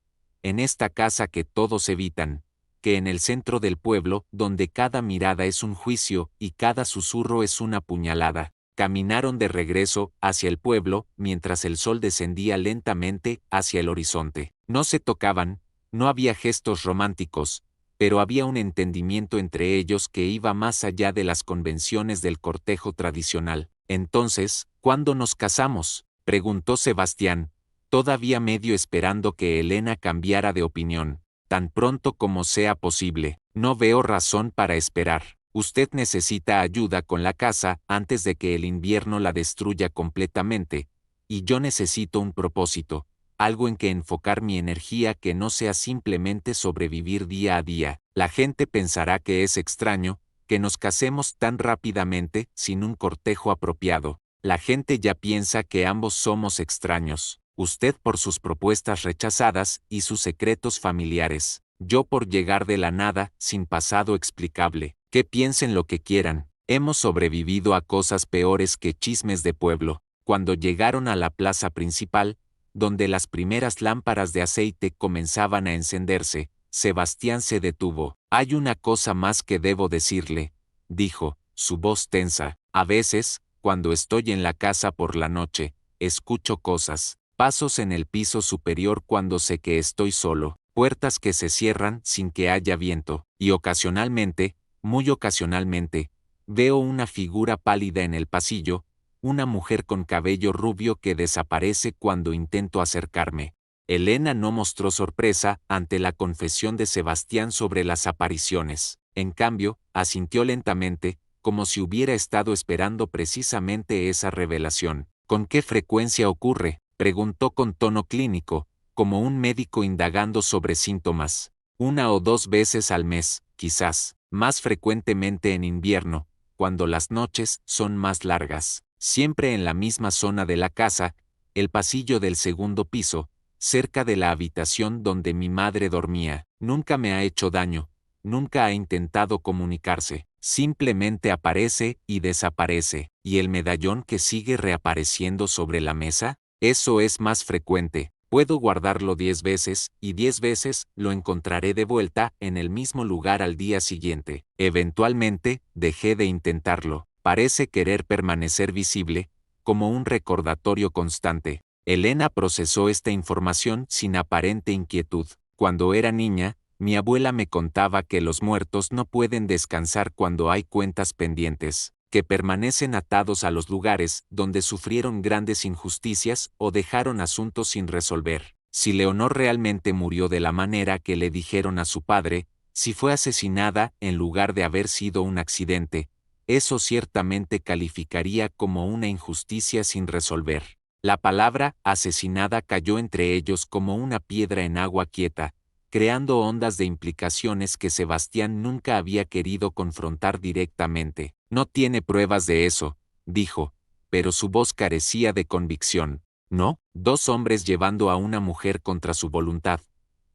en esta casa que todos evitan, que en el centro del pueblo, donde cada mirada es un juicio y cada susurro es una puñalada. Caminaron de regreso hacia el pueblo mientras el sol descendía lentamente hacia el horizonte. No se tocaban, no había gestos románticos, pero había un entendimiento entre ellos que iba más allá de las convenciones del cortejo tradicional. Entonces, ¿cuándo nos casamos?, preguntó Sebastián, todavía medio esperando que Elena cambiara de opinión. Tan pronto como sea posible. No veo razón para esperar. Usted necesita ayuda con la casa antes de que el invierno la destruya completamente, y yo necesito un propósito, algo en que enfocar mi energía que no sea simplemente sobrevivir día a día. La gente pensará que es extraño que nos casemos tan rápidamente sin un cortejo apropiado. La gente ya piensa que ambos somos extraños. Usted por sus propuestas rechazadas y sus secretos familiares. Yo por llegar de la nada, sin pasado explicable. Que piensen lo que quieran. Hemos sobrevivido a cosas peores que chismes de pueblo. Cuando llegaron a la plaza principal, donde las primeras lámparas de aceite comenzaban a encenderse, Sebastián se detuvo. Hay una cosa más que debo decirle, dijo, su voz tensa. A veces, cuando estoy en la casa por la noche, escucho cosas, pasos en el piso superior cuando sé que estoy solo, puertas que se cierran sin que haya viento, y ocasionalmente, muy ocasionalmente, veo una figura pálida en el pasillo, una mujer con cabello rubio que desaparece cuando intento acercarme. Elena no mostró sorpresa ante la confesión de Sebastián sobre las apariciones. En cambio, asintió lentamente, como si hubiera estado esperando precisamente esa revelación. ¿Con qué frecuencia ocurre?, preguntó con tono clínico, como un médico indagando sobre síntomas. 1 o 2 veces al mes, quizás, más frecuentemente en invierno, cuando las noches son más largas. Siempre en la misma zona de la casa, el pasillo del segundo piso, cerca de la habitación donde mi madre dormía. Nunca me ha hecho daño, nunca ha intentado comunicarse, simplemente aparece y desaparece. ¿Y el medallón que sigue reapareciendo sobre la mesa? Eso es más frecuente. Puedo guardarlo 10 veces, y 10 veces lo encontraré de vuelta en el mismo lugar al día siguiente. Eventualmente, dejé de intentarlo. Parece querer permanecer visible, como un recordatorio constante. Elena procesó esta información sin aparente inquietud. Cuando era niña, mi abuela me contaba que los muertos no pueden descansar cuando hay cuentas pendientes, que permanecen atados a los lugares donde sufrieron grandes injusticias o dejaron asuntos sin resolver. Si Leonor realmente murió de la manera que le dijeron a su padre, si fue asesinada en lugar de haber sido un accidente, eso ciertamente calificaría como una injusticia sin resolver. La palabra asesinada cayó entre ellos como una piedra en agua quieta, creando ondas de implicaciones que Sebastián nunca había querido confrontar directamente. No tiene pruebas de eso, dijo, pero su voz carecía de convicción. ¿No? 2 hombres llevando a una mujer contra su voluntad.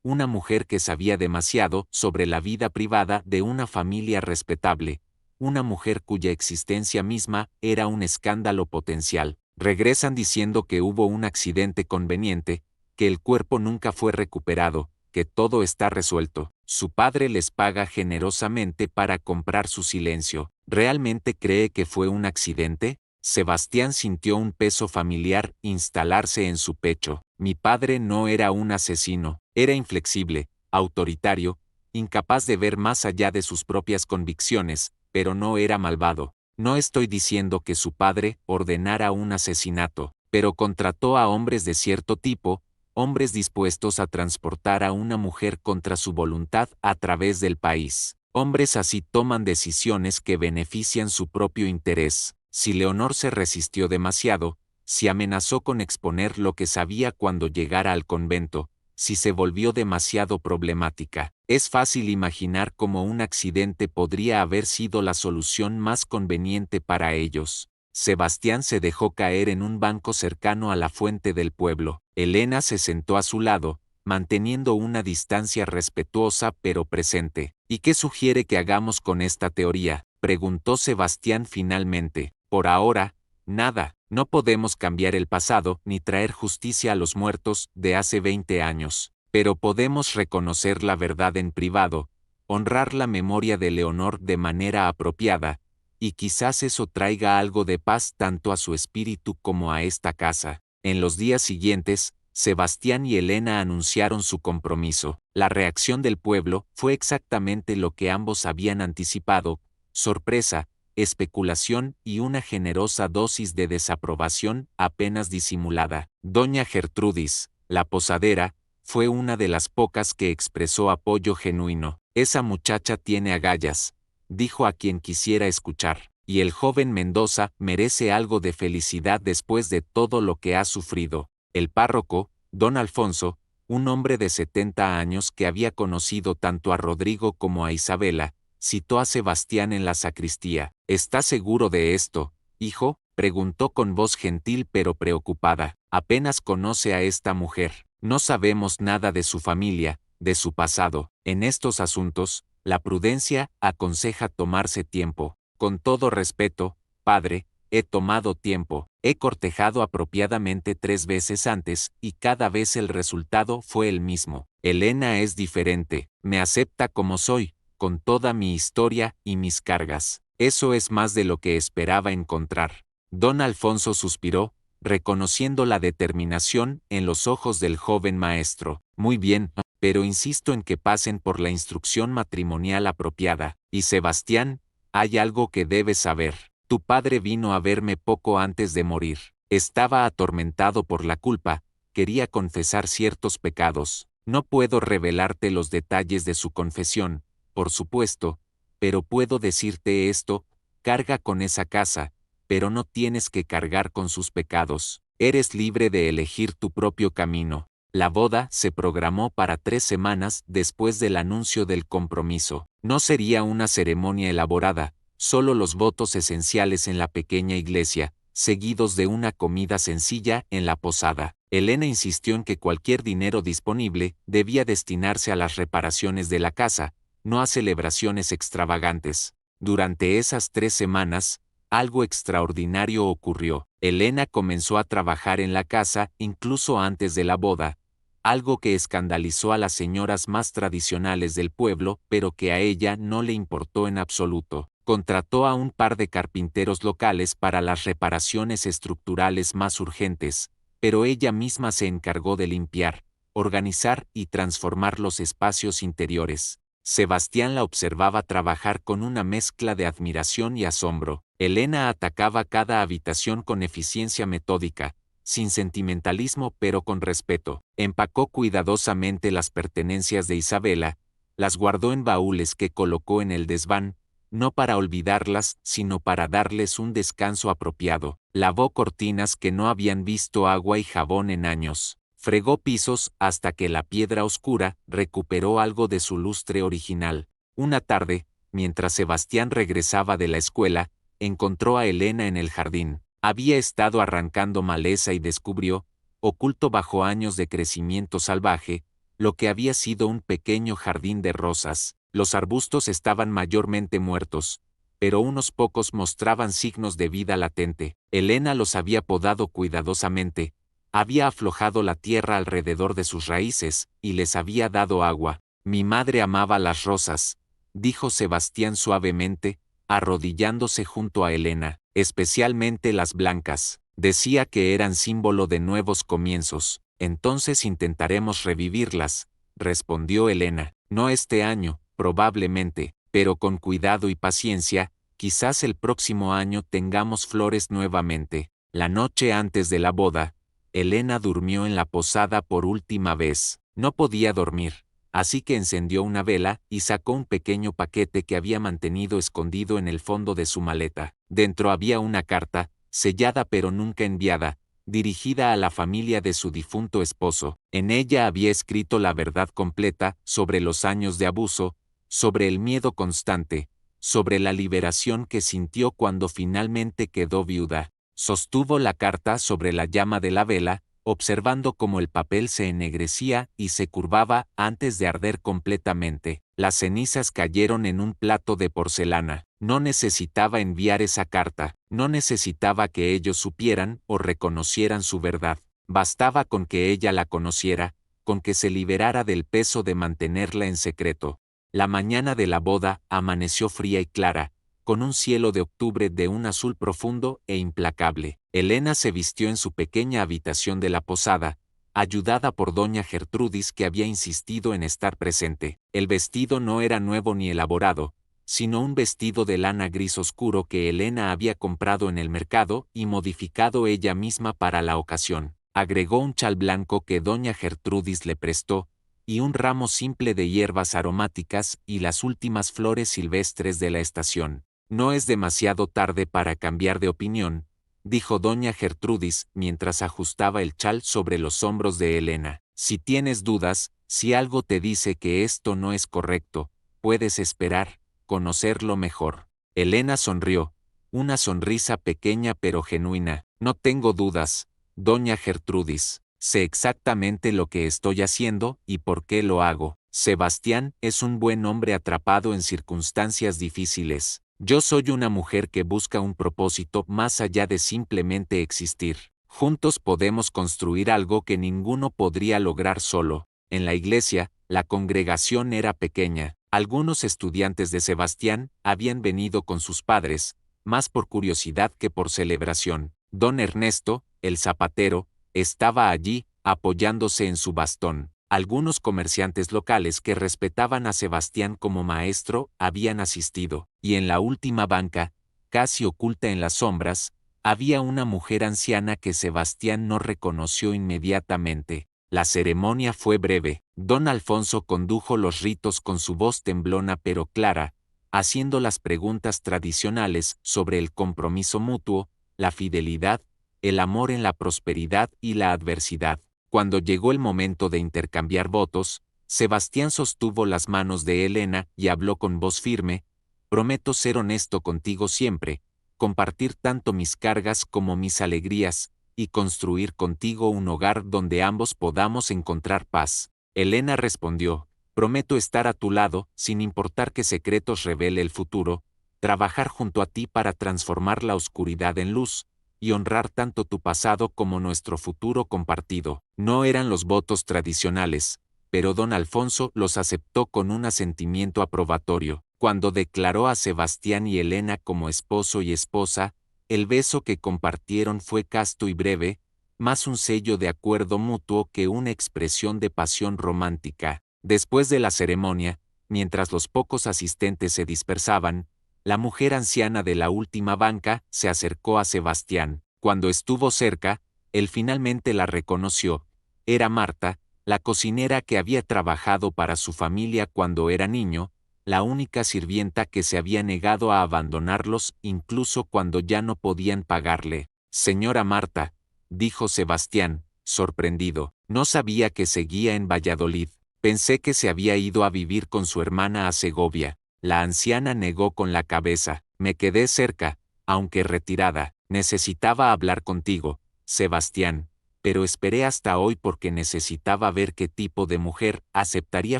Una mujer que sabía demasiado sobre la vida privada de una familia respetable. Una mujer cuya existencia misma era un escándalo potencial. Regresan diciendo que hubo un accidente conveniente, que el cuerpo nunca fue recuperado, que todo está resuelto. Su padre les paga generosamente para comprar su silencio. ¿Realmente cree que fue un accidente? Sebastián sintió un peso familiar instalarse en su pecho. Mi padre no era un asesino, era inflexible, autoritario, incapaz de ver más allá de sus propias convicciones, pero no era malvado. No estoy diciendo que su padre ordenara un asesinato, pero contrató a hombres de cierto tipo, hombres dispuestos a transportar a una mujer contra su voluntad a través del país. Hombres así toman decisiones que benefician su propio interés. Si Leonor se resistió demasiado, si amenazó con exponer lo que sabía cuando llegara al convento, si se volvió demasiado problemática, es fácil imaginar cómo un accidente podría haber sido la solución más conveniente para ellos. Sebastián se dejó caer en un banco cercano a la fuente del pueblo. Elena se sentó a su lado, manteniendo una distancia respetuosa pero presente. ¿Y qué sugiere que hagamos con esta teoría?, preguntó Sebastián finalmente. Por ahora, nada. No podemos cambiar el pasado ni traer justicia a los muertos de hace 20 años, pero podemos reconocer la verdad en privado, honrar la memoria de Leonor de manera apropiada, y quizás eso traiga algo de paz tanto a su espíritu como a esta casa. En los días siguientes, Sebastián y Elena anunciaron su compromiso. La reacción del pueblo fue exactamente lo que ambos habían anticipado: sorpresa, especulación y una generosa dosis de desaprobación apenas disimulada. Doña Gertrudis, la posadera, fue una de las pocas que expresó apoyo genuino. Esa muchacha tiene agallas, dijo a quien quisiera escuchar, y el joven Mendoza merece algo de felicidad después de todo lo que ha sufrido. El párroco, don Alfonso, un hombre de 70 años que había conocido tanto a Rodrigo como a Isabela, citó a Sebastián en la sacristía. ¿Estás seguro de esto, hijo?, preguntó con voz gentil pero preocupada. Apenas conoce a esta mujer. No sabemos nada de su familia, de su pasado. En estos asuntos, la prudencia aconseja tomarse tiempo. Con todo respeto, padre, he tomado tiempo. He cortejado apropiadamente 3 veces antes y cada vez el resultado fue el mismo. Elena es diferente, me acepta como soy, con toda mi historia y mis cargas. Eso es más de lo que esperaba encontrar. Don Alfonso suspiró, reconociendo la determinación en los ojos del joven maestro. Muy bien, pero insisto en que pasen por la instrucción matrimonial apropiada. Y Sebastián, hay algo que debes saber. Tu padre vino a verme poco antes de morir. Estaba atormentado por la culpa, quería confesar ciertos pecados. No puedo revelarte los detalles de su confesión, por supuesto, pero puedo decirte esto: carga con esa casa, pero no tienes que cargar con sus pecados. Eres libre de elegir tu propio camino. La boda se programó para 3 semanas después del anuncio del compromiso. No sería una ceremonia elaborada, solo los votos esenciales en la pequeña iglesia, seguidos de una comida sencilla en la posada. Elena insistió en que cualquier dinero disponible debía destinarse a las reparaciones de la casa, no a celebraciones extravagantes. Durante esas 3 semanas, algo extraordinario ocurrió. Elena comenzó a trabajar en la casa incluso antes de la boda, algo que escandalizó a las señoras más tradicionales del pueblo, pero que a ella no le importó en absoluto. Contrató a un par de carpinteros locales para las reparaciones estructurales más urgentes, pero ella misma se encargó de limpiar, organizar y transformar los espacios interiores. Sebastián la observaba trabajar con una mezcla de admiración y asombro. Elena atacaba cada habitación con eficiencia metódica, sin sentimentalismo pero con respeto. Empacó cuidadosamente las pertenencias de Isabela, las guardó en baúles que colocó en el desván, no para olvidarlas, sino para darles un descanso apropiado. Lavó cortinas que no habían visto agua y jabón en años. Fregó pisos hasta que la piedra oscura recuperó algo de su lustre original. Una tarde, mientras Sebastián regresaba de la escuela, encontró a Elena en el jardín. Había estado arrancando maleza y descubrió, oculto bajo años de crecimiento salvaje, lo que había sido un pequeño jardín de rosas. Los arbustos estaban mayormente muertos, pero unos pocos mostraban signos de vida latente. Elena los había podado cuidadosamente, había aflojado la tierra alrededor de sus raíces, y les había dado agua. Mi madre amaba las rosas, dijo Sebastián suavemente, arrodillándose junto a Elena, especialmente las blancas. Decía que eran símbolo de nuevos comienzos. Entonces intentaremos revivirlas, respondió Elena. No este año, probablemente, pero con cuidado y paciencia, quizás el próximo año tengamos flores nuevamente. La noche antes de la boda, Elena durmió en la posada por última vez. No podía dormir, así que encendió una vela y sacó un pequeño paquete que había mantenido escondido en el fondo de su maleta. Dentro había una carta, sellada pero nunca enviada, dirigida a la familia de su difunto esposo. En ella había escrito la verdad completa sobre los años de abuso, sobre el miedo constante, sobre la liberación que sintió cuando finalmente quedó viuda. Sostuvo la carta sobre la llama de la vela, observando cómo el papel se ennegrecía y se curvaba antes de arder completamente. Las cenizas cayeron en un plato de porcelana. No necesitaba enviar esa carta, no necesitaba que ellos supieran o reconocieran su verdad. Bastaba con que ella la conociera, con que se liberara del peso de mantenerla en secreto. La mañana de la boda amaneció fría y clara, con un cielo de octubre de un azul profundo e implacable. Elena se vistió en su pequeña habitación de la posada, ayudada por doña Gertrudis que había insistido en estar presente. El vestido no era nuevo ni elaborado, sino un vestido de lana gris oscuro que Elena había comprado en el mercado y modificado ella misma para la ocasión. Agregó un chal blanco que doña Gertrudis le prestó, y un ramo simple de hierbas aromáticas y las últimas flores silvestres de la estación. No es demasiado tarde para cambiar de opinión, dijo doña Gertrudis mientras ajustaba el chal sobre los hombros de Elena. Si tienes dudas, si algo te dice que esto no es correcto, puedes esperar, conocerlo mejor. Elena sonrió, una sonrisa pequeña pero genuina. No tengo dudas, doña Gertrudis. Sé exactamente lo que estoy haciendo y por qué lo hago. Sebastián es un buen hombre atrapado en circunstancias difíciles. Yo soy una mujer que busca un propósito más allá de simplemente existir. Juntos podemos construir algo que ninguno podría lograr solo. En la iglesia, la congregación era pequeña. Algunos estudiantes de Sebastián habían venido con sus padres, más por curiosidad que por celebración. Don Ernesto, el zapatero, estaba allí, apoyándose en su bastón. Algunos comerciantes locales que respetaban a Sebastián como maestro habían asistido, y en la última banca, casi oculta en las sombras, había una mujer anciana que Sebastián no reconoció inmediatamente. La ceremonia fue breve. Don Alfonso condujo los ritos con su voz temblona pero clara, haciendo las preguntas tradicionales sobre el compromiso mutuo, la fidelidad, el amor en la prosperidad y la adversidad. Cuando llegó el momento de intercambiar votos, Sebastián sostuvo las manos de Elena y habló con voz firme: prometo ser honesto contigo siempre, compartir tanto mis cargas como mis alegrías, y construir contigo un hogar donde ambos podamos encontrar paz. Elena respondió: prometo estar a tu lado, sin importar qué secretos revele el futuro, trabajar junto a ti para transformar la oscuridad en luz, y honrar tanto tu pasado como nuestro futuro compartido. No eran los votos tradicionales, pero don Alfonso los aceptó con un asentimiento aprobatorio. Cuando declaró a Sebastián y Elena como esposo y esposa, el beso que compartieron fue casto y breve, más un sello de acuerdo mutuo que una expresión de pasión romántica. Después de la ceremonia, mientras los pocos asistentes se dispersaban, la mujer anciana de la última banca se acercó a Sebastián. Cuando estuvo cerca, él finalmente la reconoció. Era Marta, la cocinera que había trabajado para su familia cuando era niño, la única sirvienta que se había negado a abandonarlos incluso cuando ya no podían pagarle. Señora Marta, dijo Sebastián, sorprendido, no sabía que seguía en Valladolid. Pensé que se había ido a vivir con su hermana a Segovia. La anciana negó con la cabeza. Me quedé cerca, aunque retirada. Necesitaba hablar contigo, Sebastián, pero esperé hasta hoy porque necesitaba ver qué tipo de mujer aceptaría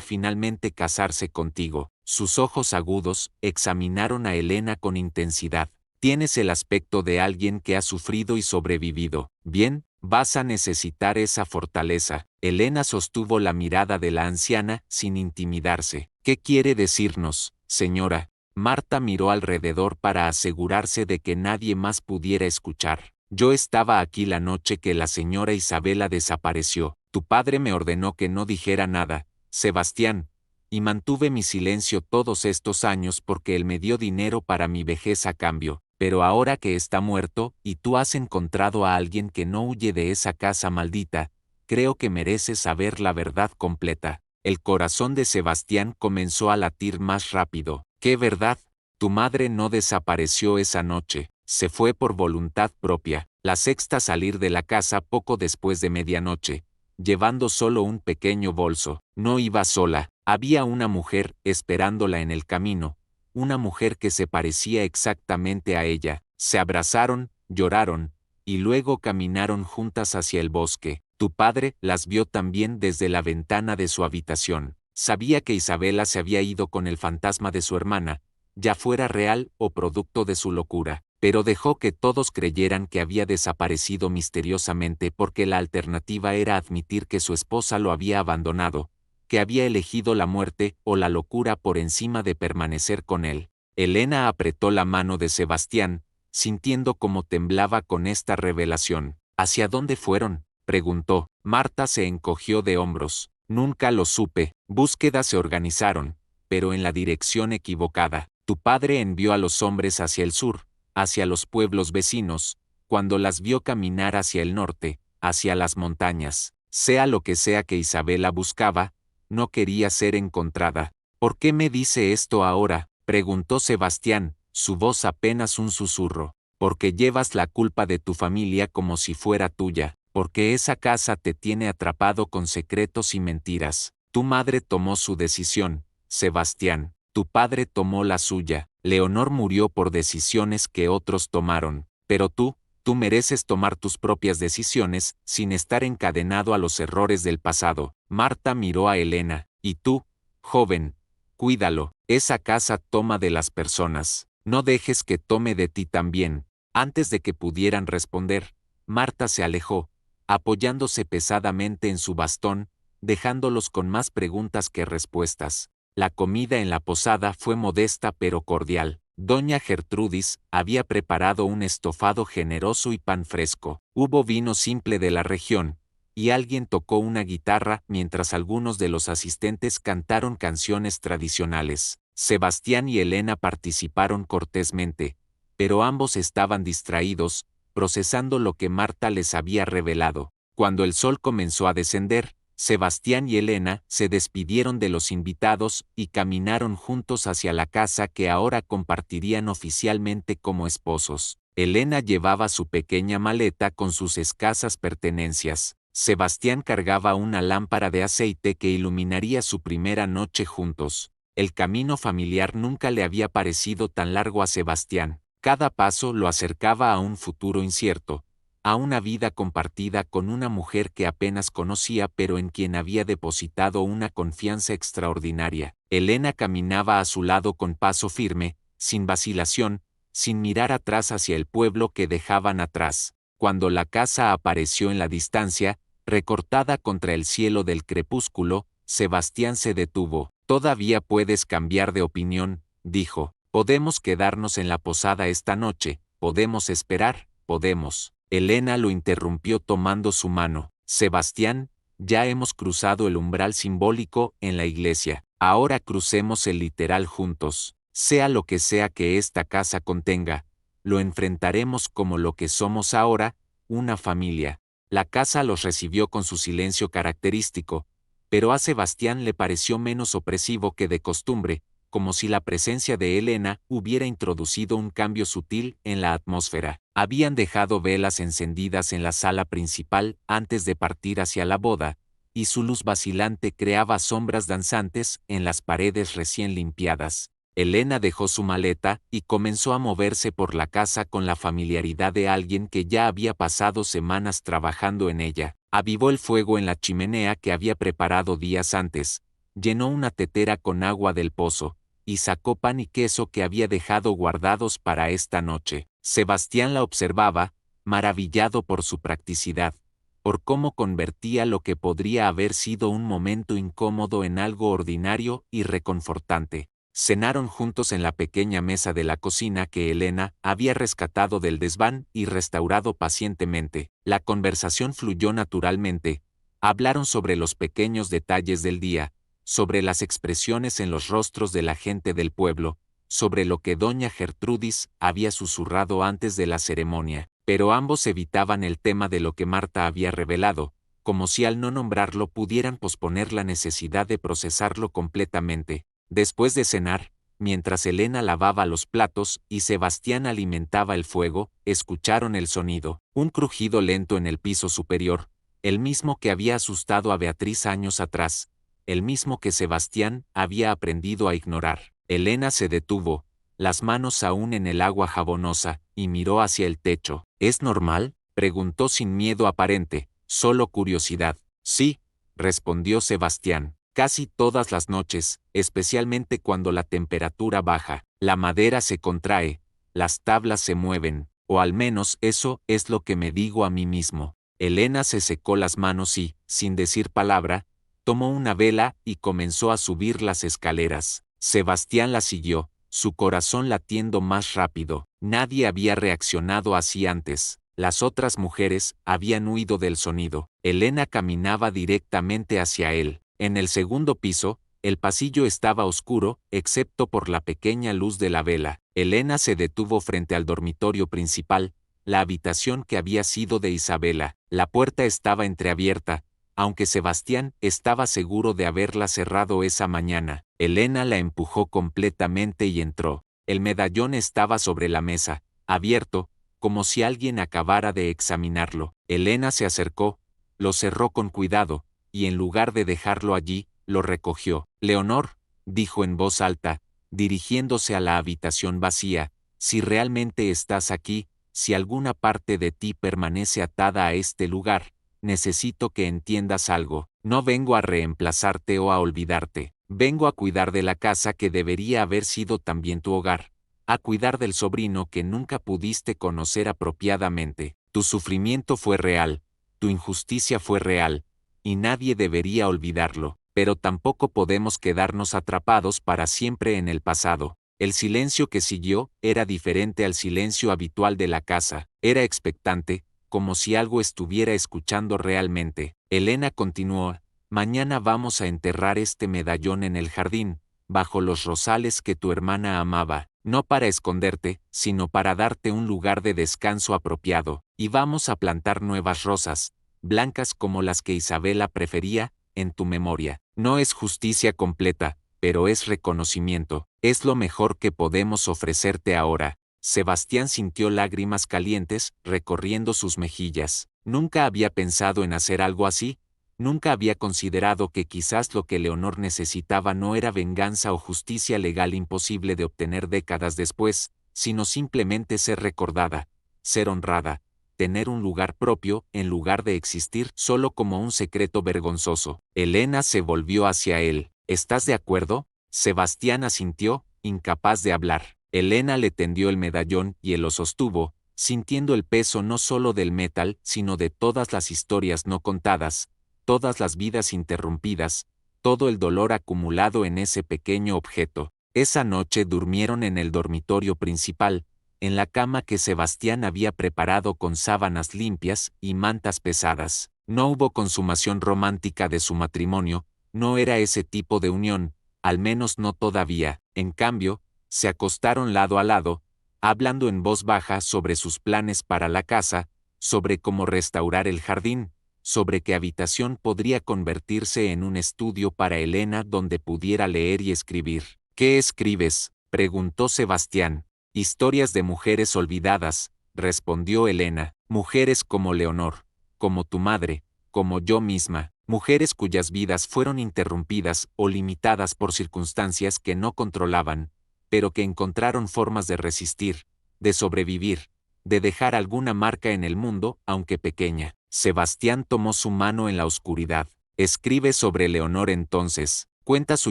finalmente casarse contigo. Sus ojos agudos examinaron a Elena con intensidad. Tienes el aspecto de alguien que ha sufrido y sobrevivido. Bien, vas a necesitar esa fortaleza. Elena sostuvo la mirada de la anciana sin intimidarse. ¿Qué quiere decirnos, señora? Marta miró alrededor para asegurarse de que nadie más pudiera escuchar. Yo estaba aquí la noche que la señora Isabela desapareció. Tu padre me ordenó que no dijera nada, Sebastián, y mantuve mi silencio todos estos años porque él me dio dinero para mi vejez a cambio. Pero ahora que está muerto, y tú has encontrado a alguien que no huye de esa casa maldita, creo que mereces saber la verdad completa. El corazón de Sebastián comenzó a latir más rápido. ¿Qué verdad? Tu madre no desapareció esa noche, se fue por voluntad propia. La sexta salir de la casa poco después de medianoche, llevando solo un pequeño bolso. No iba sola, había una mujer esperándola en el camino, una mujer que se parecía exactamente a ella. Se abrazaron, lloraron, y luego caminaron juntas hacia el bosque. Tu padre las vio también desde la ventana de su habitación. Sabía que Isabela se había ido con el fantasma de su hermana, ya fuera real o producto de su locura, pero dejó que todos creyeran que había desaparecido misteriosamente porque la alternativa era admitir que su esposa lo había abandonado, que había elegido la muerte o la locura por encima de permanecer con él. Elena apretó la mano de Sebastián, sintiendo cómo temblaba con esta revelación. ¿Hacia dónde fueron? preguntó. Marta se encogió de hombros. Nunca lo supe. Búsquedas se organizaron, pero en la dirección equivocada. Tu padre envió a los hombres hacia el sur, hacia los pueblos vecinos, cuando las vio caminar hacia el norte, hacia las montañas. Sea lo que sea que Isabela buscaba, no quería ser encontrada. ¿Por qué me dice esto ahora?, preguntó Sebastián, su voz apenas un susurro. Porque llevas la culpa de tu familia como si fuera tuya, porque esa casa te tiene atrapado con secretos y mentiras. Tu madre tomó su decisión, Sebastián, tu padre tomó la suya. Leonor murió por decisiones que otros tomaron, pero tú mereces tomar tus propias decisiones sin estar encadenado a los errores del pasado. Marta miró a Elena. Y tú, joven, cuídalo. Esa casa toma de las personas. No dejes que tome de ti también. Antes de que pudieran responder, Marta se alejó, apoyándose pesadamente en su bastón, dejándolos con más preguntas que respuestas. La comida en la posada fue modesta pero cordial. Doña Gertrudis había preparado un estofado generoso y pan fresco. Hubo vino simple de la región, y alguien tocó una guitarra mientras algunos de los asistentes cantaron canciones tradicionales. Sebastián y Elena participaron cortésmente, pero ambos estaban distraídos, procesando lo que Marta les había revelado. Cuando el sol comenzó a descender, Sebastián y Elena se despidieron de los invitados y caminaron juntos hacia la casa que ahora compartirían oficialmente como esposos. Elena llevaba su pequeña maleta con sus escasas pertenencias. Sebastián cargaba una lámpara de aceite que iluminaría su primera noche juntos. El camino familiar nunca le había parecido tan largo a Sebastián. Cada paso lo acercaba a un futuro incierto, a una vida compartida con una mujer que apenas conocía pero en quien había depositado una confianza extraordinaria. Elena caminaba a su lado con paso firme, sin vacilación, sin mirar atrás hacia el pueblo que dejaban atrás. Cuando la casa apareció en la distancia, recortada contra el cielo del crepúsculo, Sebastián se detuvo. «Todavía puedes cambiar de opinión», dijo. «Podemos quedarnos en la posada esta noche, podemos esperar, podemos». Elena lo interrumpió tomando su mano. «Sebastián, ya hemos cruzado el umbral simbólico en la iglesia. Ahora crucemos el literal juntos. Sea lo que sea que esta casa contenga, lo enfrentaremos como lo que somos ahora, una familia». La casa los recibió con su silencio característico, pero a Sebastián le pareció menos opresivo que de costumbre, como si la presencia de Elena hubiera introducido un cambio sutil en la atmósfera. Habían dejado velas encendidas en la sala principal antes de partir hacia la boda, y su luz vacilante creaba sombras danzantes en las paredes recién limpiadas. Elena dejó su maleta y comenzó a moverse por la casa con la familiaridad de alguien que ya había pasado semanas trabajando en ella. Avivó el fuego en la chimenea que había preparado días antes, llenó una tetera con agua del pozo, y sacó pan y queso que había dejado guardados para esta noche. Sebastián la observaba, maravillado por su practicidad, por cómo convertía lo que podría haber sido un momento incómodo en algo ordinario y reconfortante. Cenaron juntos en la pequeña mesa de la cocina que Elena había rescatado del desván y restaurado pacientemente. La conversación fluyó naturalmente. Hablaron sobre los pequeños detalles del día, sobre las expresiones en los rostros de la gente del pueblo, sobre lo que doña Gertrudis había susurrado antes de la ceremonia, pero ambos evitaban el tema de lo que Marta había revelado, como si al no nombrarlo pudieran posponer la necesidad de procesarlo completamente. Después de cenar, mientras Elena lavaba los platos y Sebastián alimentaba el fuego, escucharon el sonido, un crujido lento en el piso superior, el mismo que había asustado a Beatriz años atrás, el mismo que Sebastián había aprendido a ignorar. Elena se detuvo, las manos aún en el agua jabonosa, y miró hacia el techo. «¿Es normal?», preguntó sin miedo aparente, solo curiosidad. «Sí», respondió Sebastián. «Casi todas las noches, especialmente cuando la temperatura baja, la madera se contrae, las tablas se mueven, o al menos eso es lo que me digo a mí mismo». Elena se secó las manos y, sin decir palabra, tomó una vela y comenzó a subir las escaleras. Sebastián la siguió, su corazón latiendo más rápido. Nadie había reaccionado así antes. Las otras mujeres habían huido del sonido. Elena caminaba directamente hacia él. En el segundo piso, el pasillo estaba oscuro, excepto por la pequeña luz de la vela. Elena se detuvo frente al dormitorio principal, la habitación que había sido de Isabela. La puerta estaba entreabierta, aunque Sebastián estaba seguro de haberla cerrado esa mañana. Elena la empujó completamente y entró. El medallón estaba sobre la mesa, abierto, como si alguien acabara de examinarlo. Elena se acercó, lo cerró con cuidado, y en lugar de dejarlo allí, lo recogió. Leonor, dijo en voz alta, dirigiéndose a la habitación vacía, si realmente estás aquí, si alguna parte de ti permanece atada a este lugar, necesito que entiendas algo. No vengo a reemplazarte o a olvidarte. Vengo a cuidar de la casa que debería haber sido también tu hogar. A cuidar del sobrino que nunca pudiste conocer apropiadamente. Tu sufrimiento fue real, tu injusticia fue real, y nadie debería olvidarlo, pero tampoco podemos quedarnos atrapados para siempre en el pasado. El silencio que siguió era diferente al silencio habitual de la casa, era expectante, como si algo estuviera escuchando realmente. Elena continuó, mañana vamos a enterrar este medallón en el jardín, bajo los rosales que tu hermana amaba, no para esconderte, sino para darte un lugar de descanso apropiado, y vamos a plantar nuevas rosas, blancas como las que Isabela prefería, en tu memoria. No es justicia completa, pero es reconocimiento, es lo mejor que podemos ofrecerte ahora. Sebastián sintió lágrimas calientes recorriendo sus mejillas. Nunca había pensado en hacer algo así, nunca había considerado que quizás lo que Leonor necesitaba no era venganza o justicia legal imposible de obtener décadas después, sino simplemente ser recordada, ser honrada, tener un lugar propio en lugar de existir solo como un secreto vergonzoso. Elena se volvió hacia él. ¿Estás de acuerdo? Sebastián asintió, incapaz de hablar. Elena le tendió el medallón y él lo sostuvo, sintiendo el peso no solo del metal, sino de todas las historias no contadas, todas las vidas interrumpidas, todo el dolor acumulado en ese pequeño objeto. Esa noche durmieron en el dormitorio principal, en la cama que Sebastián había preparado con sábanas limpias y mantas pesadas. No hubo consumación romántica de su matrimonio, no era ese tipo de unión, al menos no todavía. En cambio, se acostaron lado a lado, hablando en voz baja sobre sus planes para la casa, sobre cómo restaurar el jardín, sobre qué habitación podría convertirse en un estudio para Elena donde pudiera leer y escribir. ¿Qué escribes?, preguntó Sebastián. Historias de mujeres olvidadas, respondió Elena, mujeres como Leonor, como tu madre, como yo misma, mujeres cuyas vidas fueron interrumpidas o limitadas por circunstancias que no controlaban, pero que encontraron formas de resistir, de sobrevivir, de dejar alguna marca en el mundo, aunque pequeña. Sebastián tomó su mano en la oscuridad. Escribe sobre Leonor entonces, cuenta su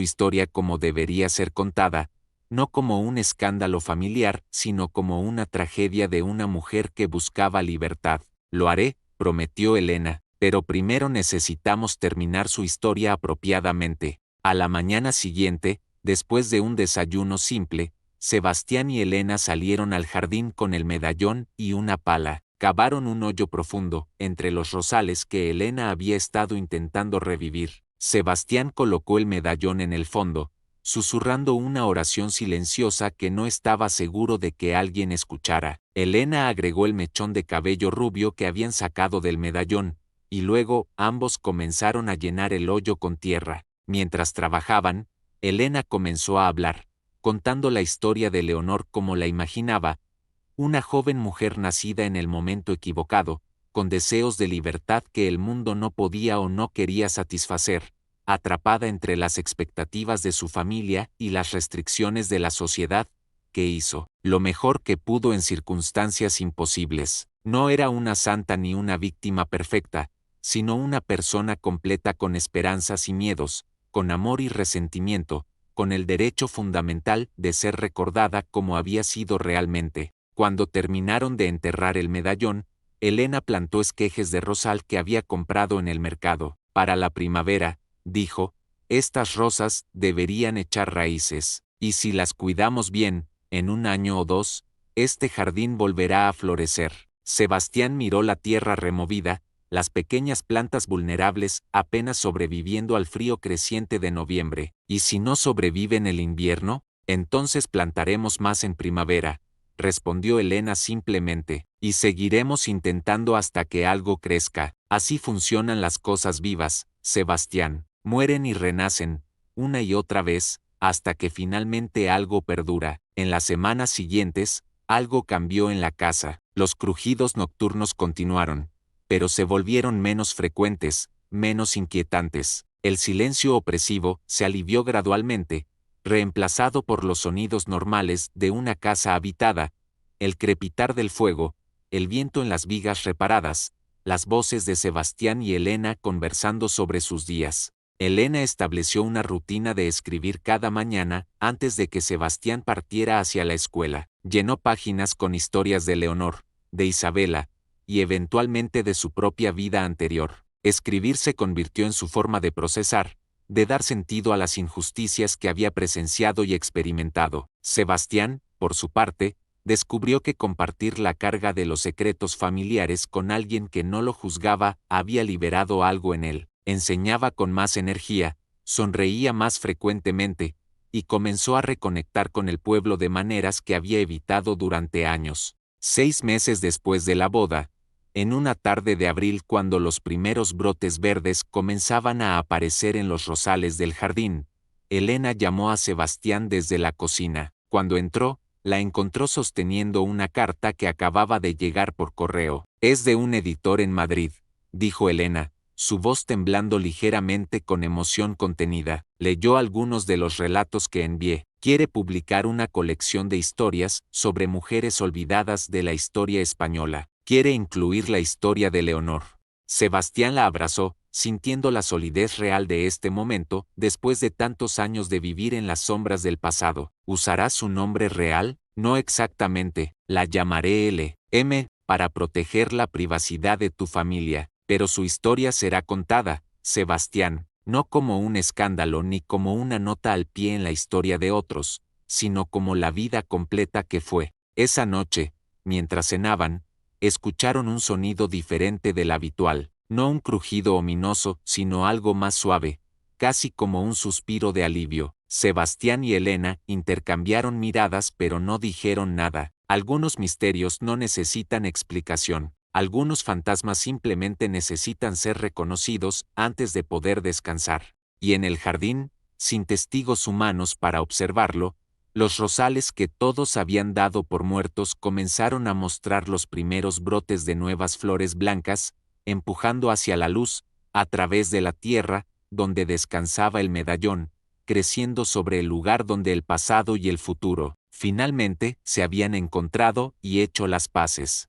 historia como debería ser contada, no como un escándalo familiar, sino como una tragedia de una mujer que buscaba libertad. Lo haré, prometió Elena, pero primero necesitamos terminar su historia apropiadamente. A la mañana siguiente, después de un desayuno simple, Sebastián y Elena salieron al jardín con el medallón y una pala. Cavaron un hoyo profundo, entre los rosales que Elena había estado intentando revivir. Sebastián colocó el medallón en el fondo, susurrando una oración silenciosa que no estaba seguro de que alguien escuchara. Elena agregó el mechón de cabello rubio que habían sacado del medallón, y luego ambos comenzaron a llenar el hoyo con tierra. Mientras trabajaban, Elena comenzó a hablar, contando la historia de Leonor como la imaginaba, una joven mujer nacida en el momento equivocado, con deseos de libertad que el mundo no podía o no quería satisfacer, atrapada entre las expectativas de su familia y las restricciones de la sociedad, que hizo lo mejor que pudo en circunstancias imposibles. No era una santa ni una víctima perfecta, sino una persona completa con esperanzas y miedos, con amor y resentimiento, con el derecho fundamental de ser recordada como había sido realmente. Cuando terminaron de enterrar el medallón, Elena plantó esquejes de rosal que había comprado en el mercado. Para la primavera, dijo, estas rosas deberían echar raíces, y si las cuidamos bien, en un año o dos, este jardín volverá a florecer. Sebastián miró la tierra removida, las pequeñas plantas vulnerables apenas sobreviviendo al frío creciente de noviembre. ¿Y si no sobreviven el invierno? Entonces plantaremos más en primavera, respondió Elena simplemente, y seguiremos intentando hasta que algo crezca. Así funcionan las cosas vivas, Sebastián. Mueren y renacen, una y otra vez, hasta que finalmente algo perdura. En las semanas siguientes, algo cambió en la casa. Los crujidos nocturnos continuaron, pero se volvieron menos frecuentes, menos inquietantes. El silencio opresivo se alivió gradualmente, reemplazado por los sonidos normales de una casa habitada, el crepitar del fuego, el viento en las vigas reparadas, las voces de Sebastián y Elena conversando sobre sus días. Elena estableció una rutina de escribir cada mañana antes de que Sebastián partiera hacia la escuela. Llenó páginas con historias de Leonor, de Isabela, y eventualmente de su propia vida anterior. Escribir se convirtió en su forma de procesar, de dar sentido a las injusticias que había presenciado y experimentado. Sebastián, por su parte, descubrió que compartir la carga de los secretos familiares con alguien que no lo juzgaba había liberado algo en él. Enseñaba con más energía, sonreía más frecuentemente, y comenzó a reconectar con el pueblo de maneras que había evitado durante años. 6 meses después de la boda, en una tarde de abril cuando los primeros brotes verdes comenzaban a aparecer en los rosales del jardín, Elena llamó a Sebastián desde la cocina. Cuando entró, la encontró sosteniendo una carta que acababa de llegar por correo. «Es de un editor en Madrid», dijo Elena, su voz temblando ligeramente con emoción contenida. «Leyó algunos de los relatos que envié. Quiere publicar una colección de historias sobre mujeres olvidadas de la historia española. Quiere incluir la historia de Leonor». Sebastián la abrazó, sintiendo la solidez real de este momento, después de tantos años de vivir en las sombras del pasado. ¿Usarás su nombre real? No exactamente, la llamaré L.M. para proteger la privacidad de tu familia. Pero su historia será contada, Sebastián, no como un escándalo ni como una nota al pie en la historia de otros, sino como la vida completa que fue. Esa noche, mientras cenaban, escucharon un sonido diferente del habitual, no un crujido ominoso, sino algo más suave, casi como un suspiro de alivio. Sebastián y Elena intercambiaron miradas pero no dijeron nada. Algunos misterios no necesitan explicación. Algunos fantasmas simplemente necesitan ser reconocidos antes de poder descansar. Y en el jardín, sin testigos humanos para observarlo, los rosales que todos habían dado por muertos comenzaron a mostrar los primeros brotes de nuevas flores blancas, empujando hacia la luz, a través de la tierra, donde descansaba el medallón, creciendo sobre el lugar donde el pasado y el futuro, finalmente, se habían encontrado y hecho las paces.